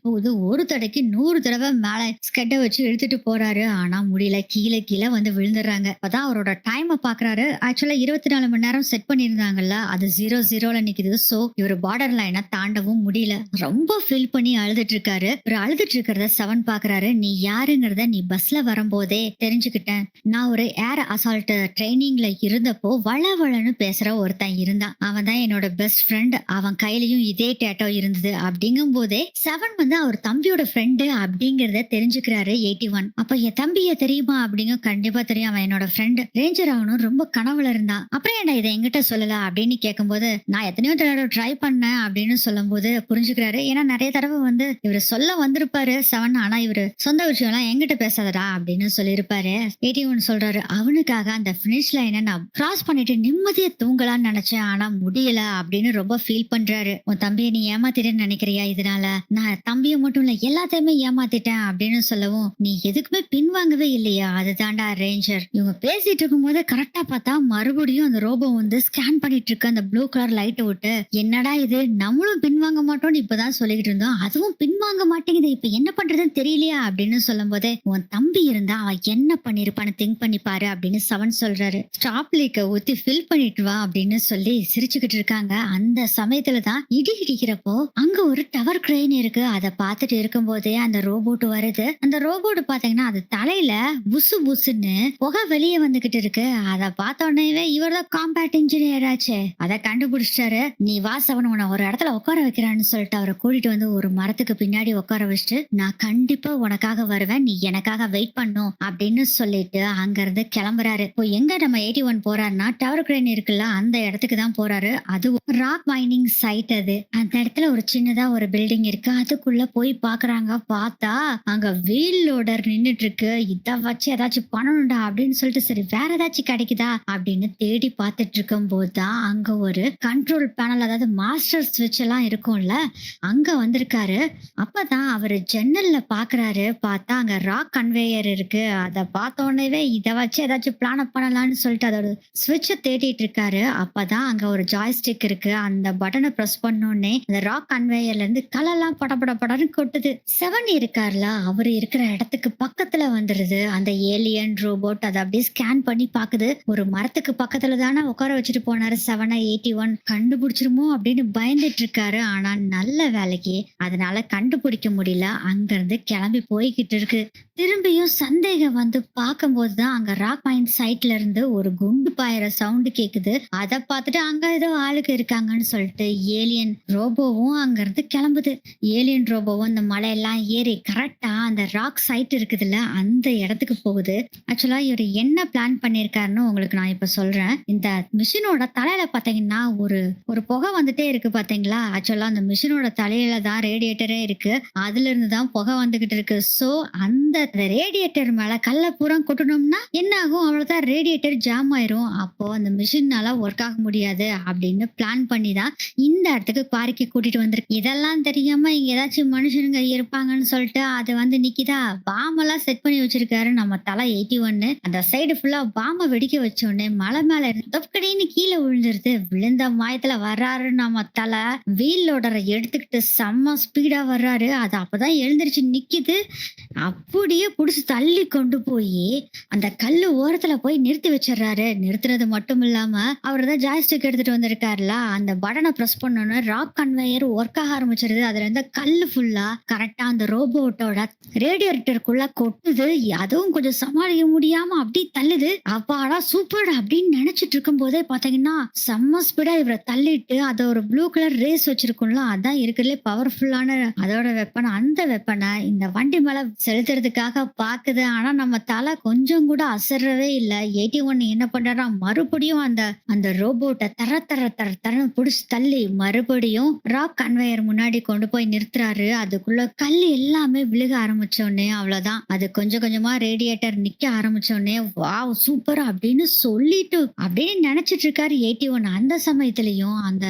போகுது. ஒரு தடைக்கு 100 தடவை மேல ஸ்கெட்டை வச்சு இழுத்துட்டு போறாரு. ஆனா முடியல. கீழே வந்து விழுந்துடுறாங்க. அப்பதான் அவரோட டைமை பாக்குறாரு. ஆக்சுவலா 24 மணி நேரம் செட் பண்ணிருந்தாங்கல்ல அது 00ல நிக்குது. சோ இவர் பார்டர் லைனை தாண்டவும் முடியல. ரொம்ப ஃபீல் பண்ணி அழுதுட்டு இருக்காரு. இவர் அழுதுட்டு இருக்கிறத செவன் பாக்குறாரு. நீ யாருங்கிறத நீ பஸ்ல வரும்போதே தெரிஞ்சுக்கிட்டேன். நான் ஒரு ஏர் அசால்ட் ட்ரைனிங்ல இருந்தப்போ வளவளன்னு பேசுற ஒருத்தன் இருந்தான். அவன் தான் என்னோட பெஸ்ட் ஃப்ரெண்ட். அவன் கையிலயும் இதே டேட்டோ இருந்தது. அப்படிங்கும் போதே செவன் வந்து அவர் தம்பியோட ஃப்ரெண்டு அப்படிங்கறத தெரிஞ்சுக்கிறாரு 81. அப்ப என் தம்பிய தெரியுமா அப்படிங்க. கண்டிப்பா தெரியும். அவன் என்னோட ஃப்ரெண்டு. ரேஞ்சர் ஆகணும் ரொம்ப கனவுல இருந்தான். அப்புறம் ஏன்டா இதை என்கிட்ட சொல்லல அப்படின்னு கேட்கும்போது நான் எத்தனையோ தடவை ட்ரை பண்ணேன் அப்படின்னு சொல்லும் போது புரிஞ்சுக்கிறாரு. ஏன்னா நிறைய தடவை வந்து இவரு சொல்ல வந்திருப்பாரு செவன். ஆனா இவரு சொந்த விஷயம் எல்லாம் என்கிட்ட பேசாதடா அப்படின்னு சொல்லியிருப்பாரு. 81 சொல்றாரு அவனுக்காக அந்த பினிஷ் லைனை நான் கிராஸ் பண்ணிட்டு நிம்மதியா தூங்கலாம்னு நினைச்சேன். ஆனா முடியல அப்படின்னு ரொம்ப ஃபீல் பண்றாரு. உன் தம்பியை நீ ஏமாத்திட்டேன்னு நினைக்கிறியா. இதனால நான் தம்பியை மட்டும் இல்ல எல்லாத்தையுமே ஏமாத்திட்டேன் அப்படின்னு சொல்லவும் நீ எதுக்குமே பின்வாங்கவே இல்லையா. அதுதான்டா ரேஞ்சர். இவங்க பேசிட்டு இருக்கும் போது கரெக்டா பார்த்தா மறுபடியும் அந்த ரோபோ வந்து ஸ்கேன் பண்ணிட்டு இருக்கு அந்த ப்ளூ கலர் லைட்டை விட்டு. என்னடா இது நம்மளும் பின்வாங்க மாட்டோம்னு இப்பதான் சொல்லிக்கிட்டு இருந்தோம். அதுவும் பின்வாங்க மாட்டேங்குது. இப்ப என்ன பண்றதுன்னு தெரியலையா அப்படின்னு சொல்லும் போதே உன் தம்பி இருந்தா அவன் என்ன பண்ணிருப்பான்னு திங்க் பண்ணி பாரு அப்படின்னு செவன் சொல்றாரு. ஸ்டாப் லீக்க ஊத்தி ஃபில் பண்ணிட்டு வா அப்படின்னு சொல்லி சிரிச்சுக்கிட்டு இருக்காங்க. அந்த சமயத்துலதான் இடி இடிக்கிறப்போ அங்க ஒரு டவர் கிரெயின் இருக்கு. அதை பார்த்துட்டு இருக்கும் போதே அந்த ரோபோட் வருது. அந்த ரோபோட் பாத்தீங்கன்னா அது தலையில புசு புசுன்னு புகை வெளியே வந்துகிட்டு இருக்கு. அதை பார்த்த உடனே இவர் தான் காம்பேட் இன்ஜினியர் ஆச்சு. அதை கண்டுபிடிச்சிட்டாரு. நீ வாசவன் உன்னை ஒரு இடத்துல உட்கார வைக்கிறான்னு சொல்லிட்டு அவரை கூட்டிட்டு வந்து ஒரு மரத்துக்கு பின்னாடி உட்கார வச்சுட்டு நான் கண்டிப்பா உனக்காக வருவேன். நீ எனக்காக வெயிட் பண்ணும் அப்படின்னு சொல்லிட்டு அங்க இருந்து கிளம்புறாரு. இப்போ எங்க நம்ம 81 போறாருன்னா டவர் கிரெயின் இருக்குல்ல அந்த இடத்துக்கு தான் போறாரு. அது ராக் மைனிங் சைட். அது அந்த இடத்துல ஒரு சின்னதா ஒரு பில்டிங் இருக்கு. அதுக்குள்ள போய் பாக்குறாங்க. பார்த்தா அங்க வீல் லோடர் நின்னுட்டு இருக்கு. இத வச்சு ஏதாச்சும் பண்ணணும்டா அப்படின்னு சொல்லிட்டு சரி வேற ஏதாச்சும் கிடைக்குதா அப்படின்னு தேடி பார்த்துட்டு இருக்கும் போதுதான் அங்க ஒரு கண்ட்ரோல் பேனல் அதாவது மாஸ்டர் ஸ்விட்ச் எல்லாம் இருக்கும்ல அங்க வந்திருக்காரு. அப்பதான் அவரு ஜன்னல்ல பாக்குறாரு. பார்த்தா அங்க ராக் கன்வேயர் இருக்கு. அத பார்த்த உடனே இத வச்சு ஏதாச்சும் பிளான் பண்ணலாம்னு சொல்லிட்டு அதோட ஸ்விட்சை தேடிட்டு இருக்காரு. அப்பதான் அங்க ஒரு ஜாய்ஸ்டிக் இருக்கு. அந்த பட்டனை பிரஸ் பண்ணோடனே அந்த ராக் கன்வேயர்ல இருந்து கலெல்லாம் படன்னு கொட்டுது. செவன் இருக்காருல அவரு இருக்கிற இடத்துக்கு பக்கத்துல வந்துருது அந்த ஏலியன் ரோபோட். அதை அப்படியே ஸ்கேன் பண்ணி பாக்குது. ஒரு மரத்துக்கு பக்கத்துல தானே உட்கார வச்சுட்டு போனாரு செவனை. 81 கண்டுபிடிச்சிருமோ அப்படின்னு பயந்துட்டு இருக்காரு. ஆனா நல்ல வேலைக்கு அதனால கண்டுபிடிக்க முடியல. அங்க இருந்து கிளம்பி போய்கிட்டு இருக்கு. திரும்பியும் சந்தேகம் வந்து பார்க்கும்போதுதான் அங்க ராக் மைன் சைட்ல இருந்து ஒரு குண்டு பாயிற சவுண்ட் கேக்குது. அதை பார்த்துட்டு அங்க ஏதோ ஆளுக்கு இருக்காங்கன்னு சொல்லிட்டு ஏலியன் ரோபோவும் அங்க இருந்து கிளம்புது. ஏலியன் ரோபோவும் இந்த மலையெல்லாம் ஏறி கரெக்டா அந்த ராக் சைட் இருக்குதுல்ல அந்த இடத்துக்கு போகுது. ஆக்சுவலா இவர் என்ன பிளான் பண்ணிருக்காருன்னு உங்களுக்கு நான் இப்ப சொல்றேன். இந்த மிஷினோட தலையில பாத்தீங்கன்னா ஒரு ஒரு புகை வந்துட்டே இருக்கு பாத்தீங்களா. ஆக்சுவலா அந்த மிஷினோட தலையில தான் ரேடியேட்டரே இருக்கு. அதுல இருந்து தான் புகை வந்துகிட்டு இருக்கு. சோ அந்த ரேடியேட்டர் மேல கல்ல பூரா கொட்டணும்னா என்ன ஆகும். அவ்வளவுதான் ரேடியேட்டர் ஜாம் ஆயிரும். அப்போ அந்த மிஷினால ஒர்க் ஆக முடியாது அப்படின்னு பிளான் பண்ணி தான் இந்த இடத்துக்கு குவாரிக்கு கூட்டிட்டு வந்திருக்கு. இதெல்லாம் தெரியாம இங்க ஏதாச்சும் மனுஷனுங்க இருப்பாங்கன்னு சொல்லிட்டு அது வந்து நிக்கிதா பாம்பெல்லாம் செட் பண்ணி வச்சிருக்காரு நம்ம தலை 81. அந்த சைடு சைடு ஃபுல்லா பாம்ப வெடிக்க வச்ச உடனே மலை மேல தொப்பக்கடின்னு கீழே விழுந்துருது. விழுந்த மாயத்துல வர்றாரு நம்ம தல. வீல் லோடரை எடுத்துக்கிட்டு செம்ம ஸ்பீடா வர்றாரு. அது அப்பதான் எழுந்திருச்சு நிக்குது. அப்படியே புடிச்சு தள்ளி கொண்டு போயி அந்த கல்லு ஓரத்துல போய் நிறுத்தி வச்சிடுறாரு. நிறுத்துறது மட்டும் இல்லாம அவர் தான் ஜாய்ஸ்டிக் எடுத்துட்டு வந்திருக்காருல, அந்த பட்டனை பிரஸ் பண்ணோன்னு ராக் கன்வேயர் ஒர்க் ஆக ஆரம்பிச்சிருது. அதுல இருந்த கல்லு ஃபுல்லா கரெக்டா அந்த ரோபோட்டோட ரேடியேட்டருக்குள்ள கொட்டுது. அதுவும் கொஞ்சம் சமாளிக்க முடியாம அப்படி தள்ளுது. அப்பாடா சூப்பர் அப்படின்னு நினைச்சிட்டு இருக்கும் போதே பாத்தீங்கன்னா செம்ம ஸ்பீடா இவரை தள்ளிட்டு அதை ஒரு ப்ளூ கலர் ரேஸ் வச்சிருக்கும்ல, அதான் இருக்கிறதுலே பவர்ஃபுல்லான அதோட வெப்பன். அந்த வெப்பனை இந்த வண்டி மேல செலுத்துறதுக்காக பாக்குது. ஆனா நம்ம தலை கொஞ்சம் கூட அசரவே இல்ல. 81 என்ன பண்றாரா, மறுபடியும் அந்த அந்த ரோபோட்டை தர தர தர தரன்னு புடிச்சு தள்ளி மறுபடியும் ராக் கன்வேயர் முன்னாடி கொண்டு போய் நிறுத்துறாரு. அதுக்குள்ள கல் எல்லாமே விழுக ஆரம்பிச்சோடனே அவ்வளவுதான். அது கொஞ்சம் கொஞ்சமா ரேடியேட்டர் நிக்க ஆரம்பிச்சோடனே வாவ் சூப்பர் அப்படின்னு சொல்லிட்டு அப்படின்னு நினைச்சிட்டு இருக்காரு 81. அந்த சமயத்திலயும் அந்த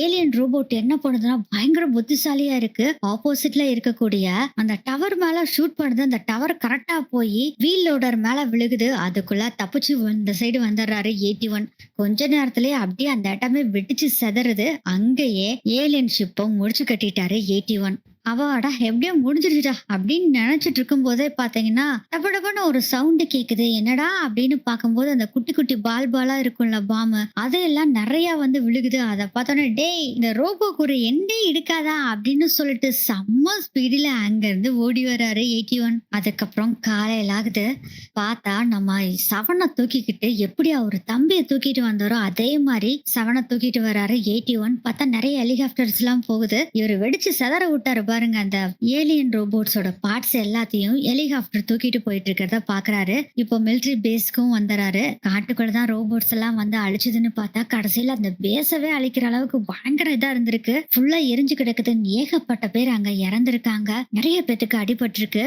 ஏலியன் ரோபோட் என்ன பண்ணுதுன்னா பயங்கர புத்திசாலியா இருக்கு. ஆப்போசிட்ல இருக்கக்கூடிய அந்த டவர் மேல ஷூட் பண்ணுது. அந்த டவர் கரெக்டா போய் வீல் லோடர் மேல விழுகுது. அதுக்குள்ள தப்பிச்சு இந்த சைடு வந்துடுறாரு 81. கொஞ்ச நேரத்திலேயே அப்படியே அந்த இடமே வெடிச்சு செதறுது. அங்கேயே ஏலியன் ஷிப்பும் முடிச்சு கட்டிட்டாரு 81. அவாடா எப்படியோ முடிஞ்சிருச்சுடா அப்படின்னு நினைச்சிட்டு இருக்கும் போதே பாத்தீங்கன்னா டப டபன்னு ஒரு சவுண்ட் கேக்குது. என்னடா அப்படின்னு பார்க்கும்போது அந்த குட்டி குட்டி பாலா இருக்கும்ல பாம்பு, அதையெல்லாம் நிறைய வந்து விழுகுது. அதை பார்த்தோன்னே டேய் இந்த ரோபோக்கு ஒரு எண்டே எடுக்காதா அப்படின்னு சொல்லிட்டு செம்ம ஸ்பீடில அங்க இருந்து ஓடி வர்றாரு 81. அதுக்கப்புறம் காலையில ஆகுது. பார்த்தா நம்ம சவனை தூக்கிக்கிட்டு எப்படி அவர் தம்பியை தூக்கிட்டு வந்தாரோ அதே மாதிரி சவனை தூக்கிட்டு வர்றாரு 81. பார்த்தா நிறைய ஹெலிகாப்டர்ஸ் எல்லாம் போகுது. இவர் வெடிச்சு செதற விட்டாரு பாருங்க. அந்த ஏலியன் ரோபோட்ஸோட பார்ட்ஸ் எல்லாத்தையும் ஹெலிகாப்டர் தூக்கிட்டு போயிட்டு இருக்கிறத பாக்குறாரு. இப்போ மிலிட்டரி பேஸ்க்கும் வந்துறாரு. காட்டுக்குள்ள தான் ரோபோட்ஸ் எல்லாம் வந்து அழிச்சதுன்னு பார்த்தா கடைசியில அந்த பேஸவே அழிக்கிற அளவுக்கு பயங்கர இதா இருந்திருக்கு. ஃபுல்லா எரிஞ்சு கிடக்குது. ஏகப்பட்ட பேர் அங்க இறந்திருக்காங்க. நிறைய பேத்துக்கு அடிபட்டிருக்கு.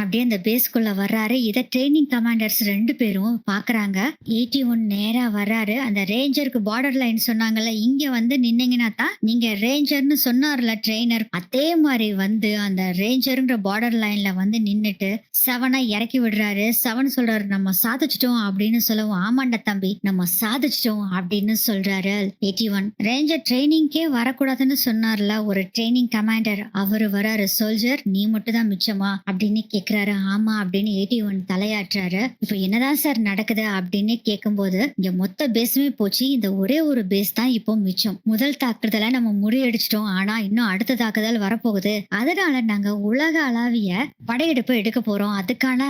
அப்படியே அந்த பேஸ்க்குள்ள வர்றாரு. இத ட்ரைனிங் கமாண்டர்ஸ் 2 பேரும் பாக்குறாங்க. 81 நேரா வர்றாரு. அந்த ரேஞ்சருக்கு பார்டர் லைன் சொன்னாங்கல்ல, இங்க வந்து நின்னீங்கன்னா தான் நீங்க ரேஞ்சர்னு சொன்னார்ல ட்ரெயினர், அதே மாதிரி வந்து அந்த ரேஞ்சருங்கிற பார்டர் லைன்ல வந்து நின்னுட்டு செவனை இறக்கி விடுறாரு. செவன் சொல்றாரு நம்ம சாதிச்சிட்டோம் அப்படின்னு சொல்லவும், ஆமாண்டா தம்பி நம்ம சாதிச்சிட்டோம் அப்படின்னு சொல்றாரு 81. ரேஞ்சர் ட்ரைனிங்கே வரக்கூடாதுன்னு சொன்னார்ல ஒரு ட்ரைனிங் கமாண்டர், அவரு வராரு. சோல்ஜர் நீ மட்டும் தான் மிச்சமா அப்படின்னு கேக்குறாரு. ஆமா அப்படின்னு 81 தலையாட்டுறாரு. இப்ப என்னதான் சார் நடக்குது அப்படின்னு கேட்கும்போது, இங்க மொத்த பேஸுமே போச்சு. இந்த ஒரே ஒரு பேஸ் தான் இப்போ மிச்சம். முதல் தாக்குதலை நம்ம முறியடிச்சிட்டோம். ஆனா இன்னும் அடுத்த தாக்குதல் வரப்போகுது. அதனால நாங்க உலக அளவிய படையெடுப்பு எடுக்க போறோம். அதுக்கான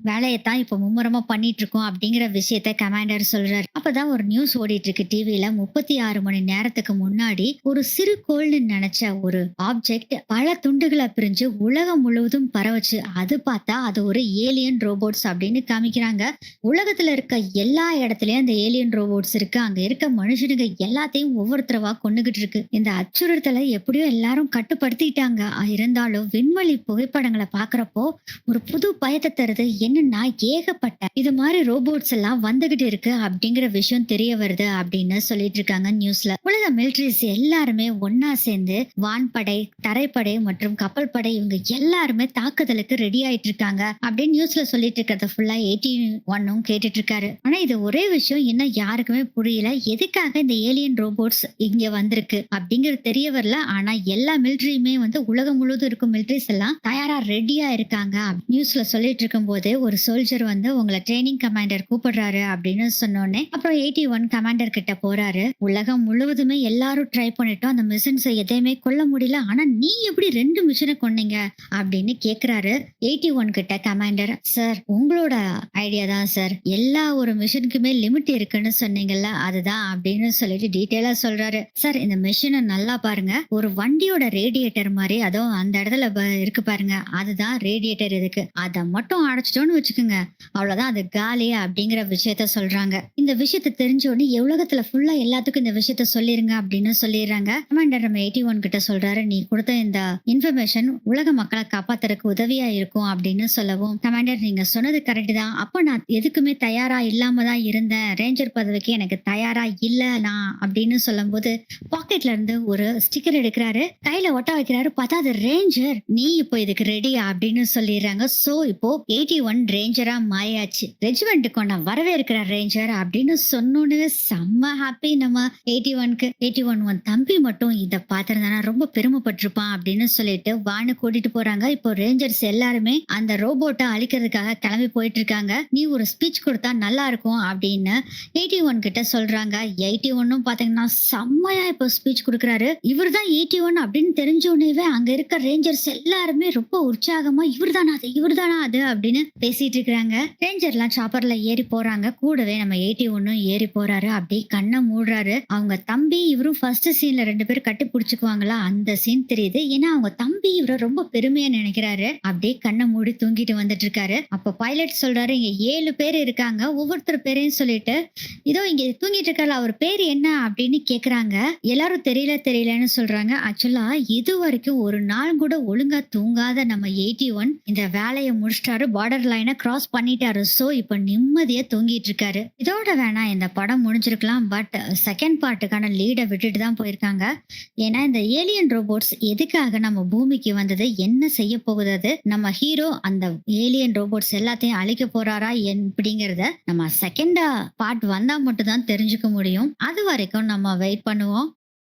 வேலையை தான் இப்ப மும்முரமா பண்ணிட்டு இருக்கோம் அப்படிங்கிற விஷயத்த கமாண்டர் சொல்றாரு. அப்பதான் ஒரு நியூஸ் ஓடிட்டு இருக்கு டிவில. 36 மணி நேரத்துக்கு முன்னாடி ஒரு சிறு கோள்னு நினைச்ச ஒரு ஆப்ஜெக்ட் பல துண்டுகளை பிரிஞ்சு உலகம் முழுவதும் பரவச்சு. அது பார்த்தா அது ஒரு ஏலியன் ரோபோட்ஸ் அப்படின்னு காமிக்கிறாங்க. உலகத்துல இருக்க எல்லா இடத்துலயும் அந்த ஏலியன் ரோபோட்ஸ் இருக்கு. அங்க இருக்க மனுஷனுங்க எல்லாத்தையும் ஒவ்வொருத்தரவா கொண்டுகிட்டு இருக்கு. இந்த அச்சுறுத்தலை எப்படியோ எல்லாரும் கட்டுப்படுத்திட்டாங்க. இருந்தாலும் விண்வெளி புகைப்படங்களை பாக்குறப்போ ஒரு புது பயத்தை தருது. என்னன்னா ஏகப்பட்ட இது மாதிரி ரோபோட்ஸ் எல்லாம் வந்துகிட்டு இருக்கு அப்படிங்கிற விஷயம் தெரிய வருது அப்படின்னு சொல்லிட்டு இருக்காங்க நியூஸ்ல. உலக மிலிட்டரிஸ் எல்லாருமே ஒன்னா சேர்ந்து வான்படை, தரைப்படை மற்றும் கப்பல் படை இவங்க எல்லாருமே தாக்குதலுக்கு ரெடி ஆயிட்டு இருக்காங்க அப்படின்னு நியூஸ்ல சொல்லிட்டு இருக்கிறத ஃபுல்லா 81 கேட்டுட்டு இருக்காரு. ஆனா இது ஒரே விஷயம் என்ன யாருக்குமே புரியல. எதுக்காக இந்த ஏலியன் ரோபோட்ஸ் இங்க வந்திருக்கு அப்படிங்கிறது தெரிய வரல. ஆனா எல்லா மிலிட்டரியுமே வந்து உலகம் முழுவதும் இருக்கும் மிலிட்டரிஸ் எல்லாம் தயாரா ரெடியா இருக்காங்க நியூஸ்ல சொல்லிட்டு இருக்கும் போது ஒரு சோல்ஜர் வந்து உங்களை ட்ரைனிங் கமாண்டர் கூப்பிடுறாரு அப்படின்னு சொன்னோடனே அப்புறம் 81 கமாண்டர் கிட்ட போறாரு. உலகம் முழுவதுமே எல்லாரும் ட்ரை பண்ணிட்டோம், அந்த மிஷன்ஸை எதையுமே கொல்ல முடியல. ஆனா நீ எப்படி 2 மிஷனை கொன்னீங்க அப்படின்னு கேக்குறாரு 81 கிட்ட கமாண்டர். சார் உங்களோட ஐடியா தான் சார், எல்லா ஒரு மிஷனுக்குமே லிமிட் இருக்குன்னு சொன்னீங்கல்ல அதுதான் அப்படின்னு சொல்லிட்டு டீட்டெயிலா சொல்றாரு. சார் இந்த மிஷனை நல்லா பாருங்க, ஒரு வண்டியோட ரேடியேட்டர் மாதிரி அதுவும் அந்த இடத்துல இருக்கு பாருங்க, அதுதான் ரேடியேட்டர். இதுக்கு அதை மட்டும் அடைச்சிட்டோம்னு வச்சுக்கோங்க அவ்வளவுதான், அது காலி அப்படிங்கிற விஷயத்த சொல்றாங்க. இந்த விஷயத்த தெரிஞ்ச உடனே உலகத்துல ஃபுல்லா எல்லாத்துக்கும் இந்த விஷயத்த சொல்லிருங்க அப்படின்னு சொல்லிடுறாங்க. கமாண்டர் நம்ம 81 கிட்ட சொல்றாரு, நீ கொடுத்த இந்த இன்ஃபர்மேஷன் உலக மக்களை காப்பாத்துறதுக்கு உதவியா இருக்கும் அப்படின்னு சொல்லவும், கமாண்டர் நீங்க சொன்னது கரெக்ட் தான். அப்ப நான் எதுக்குமே தயாரா இல்லாம தான் இருந்தேன். ரேஞ்சர் பதவிக்கு எனக்கு தயாரா இல்ல நான் அப்படின்னு சொல்லும்போது, பாக்கெட்ல இருந்து ஒரு ஸ்டிக்கர் எடுக்கிறாரு. கையில ஒட்ட வைக்கிறாரு. பார்த்தா அது ரேஞ்சர். நீ இப்போ இதுக்கு ரெடியா அப்படின்னு சொல்லிடுறாங்க. சோ இப்போ 81 ரேஞ்சரா மாறியாச்சு. ரெஜிமெண்ட்டுக்கு உன்னை வரவேற்கிற ரேஞ்சர் அப்படின்னு சொன்னோனே செம்ம ஹாப்பி நம்ம 81க்கு. 81 உன் தம்பி மட்டும் இத பார்த்திருந்தானா ரொம்ப பெருமைப்பட்டிருப்பான் அப்படின்னு சொல்லிட்டு வான்னு கூட்டிட்டு போறாங்க. இப்போ ரேஞ்சர்ஸ் எல்லாருமே அந்த ரோபோட்டை அழிக்கிறதுக்காக கிளம்பி போயிட்டு இருக்காங்க. நீ ஒரு ஸ்பீச் கொடுத்தா நல்லா இருக்கும் அப்படின்னு 81 கிட்ட சொல்றாங்க. 81ம் பாத்தீங்கன்னா செம்மையா இப்போ ஸ்பீச் கொடுக்குறாரு. இவர்தான் 81 அப்படின்னு தெரிஞ்ச உடனேவே அங்க இருக்க ரேஞ்சர்ஸ் எல்லாருமே ரொம்ப உற்சாகமா இவர்தானா அது அப்படின்னு பேசிட்டு இருக்காங்க. ரேஞ்சர்லாம் சாப்பர்ல ஏறி போறாங்க. கூடவே நம்ம 81 ஏறி போறாரு. அப்படியே கண்ணை மூடுறாரு. அவங்க தம்பி இவரும் ஃபர்ஸ்ட் சீன்ல 2 பேரும் கட்டி பிடிச்சுக்குவாங்களா அந்த சீன் தெரியுது. ஏன்னா அவங்க தம்பி இவரை ரொம்ப பெருமையா நினைக்கிறாரு. அப்படியே கண்ணை மூடி தூங்கிட்டு வந்துட்டு இருக்காரு. அப்ப பைலட் சொல்றாரு இங்க 7 பேர் இருக்காங்க. ஒவ்வொருத்தர் பேரையும் சொல்லிட்டு இதோ இங்க தூங்கிட்டு இருக்காரு அவர் பேர் என்ன அப்படின்னு கேக்குறாங்க. எல்லாரும் தெரியலன்னு சொல்றாங்க. ஆக்சுவலா இது வரைக்கும் ஒரு நாள் கூட ஒழுங்கா தூங்காத நம்ம 81 இந்த வேலையை முடிச்சிட்டாரு. பார்டர் லைனை கிராஸ் பண்ணிட்டாரு. சோ இப்ப நிம்மதியா தூங்கிட்டு இருக்காரு. இதோட வேணா இந்த படம் முடிஞ்சிருக்கலாம். பட் செகண்ட் பார்ட்டுக்கான லீடை விட்டுட்டு தான் போயிருக்காங்க. ஏன்னா இந்த ஏலியன் ரோபோட்ஸ் எதுக்காக நம்ம பூமிக்கு வந்தது, என்ன செய்ய போகுது, அது நம்ம ஹீரோ அந்த ஏலியன் ரோபோட்ஸ் எல்லாத்தையும் அழிக்க போறாரா அப்படிங்கறத நம்ம செகண்ட் பார்ட் வந்தா மட்டும் தான் தெரிஞ்சுக்க முடியும். அது வரைக்கும் நம்ம வெயிட் பண்ணுவோம்.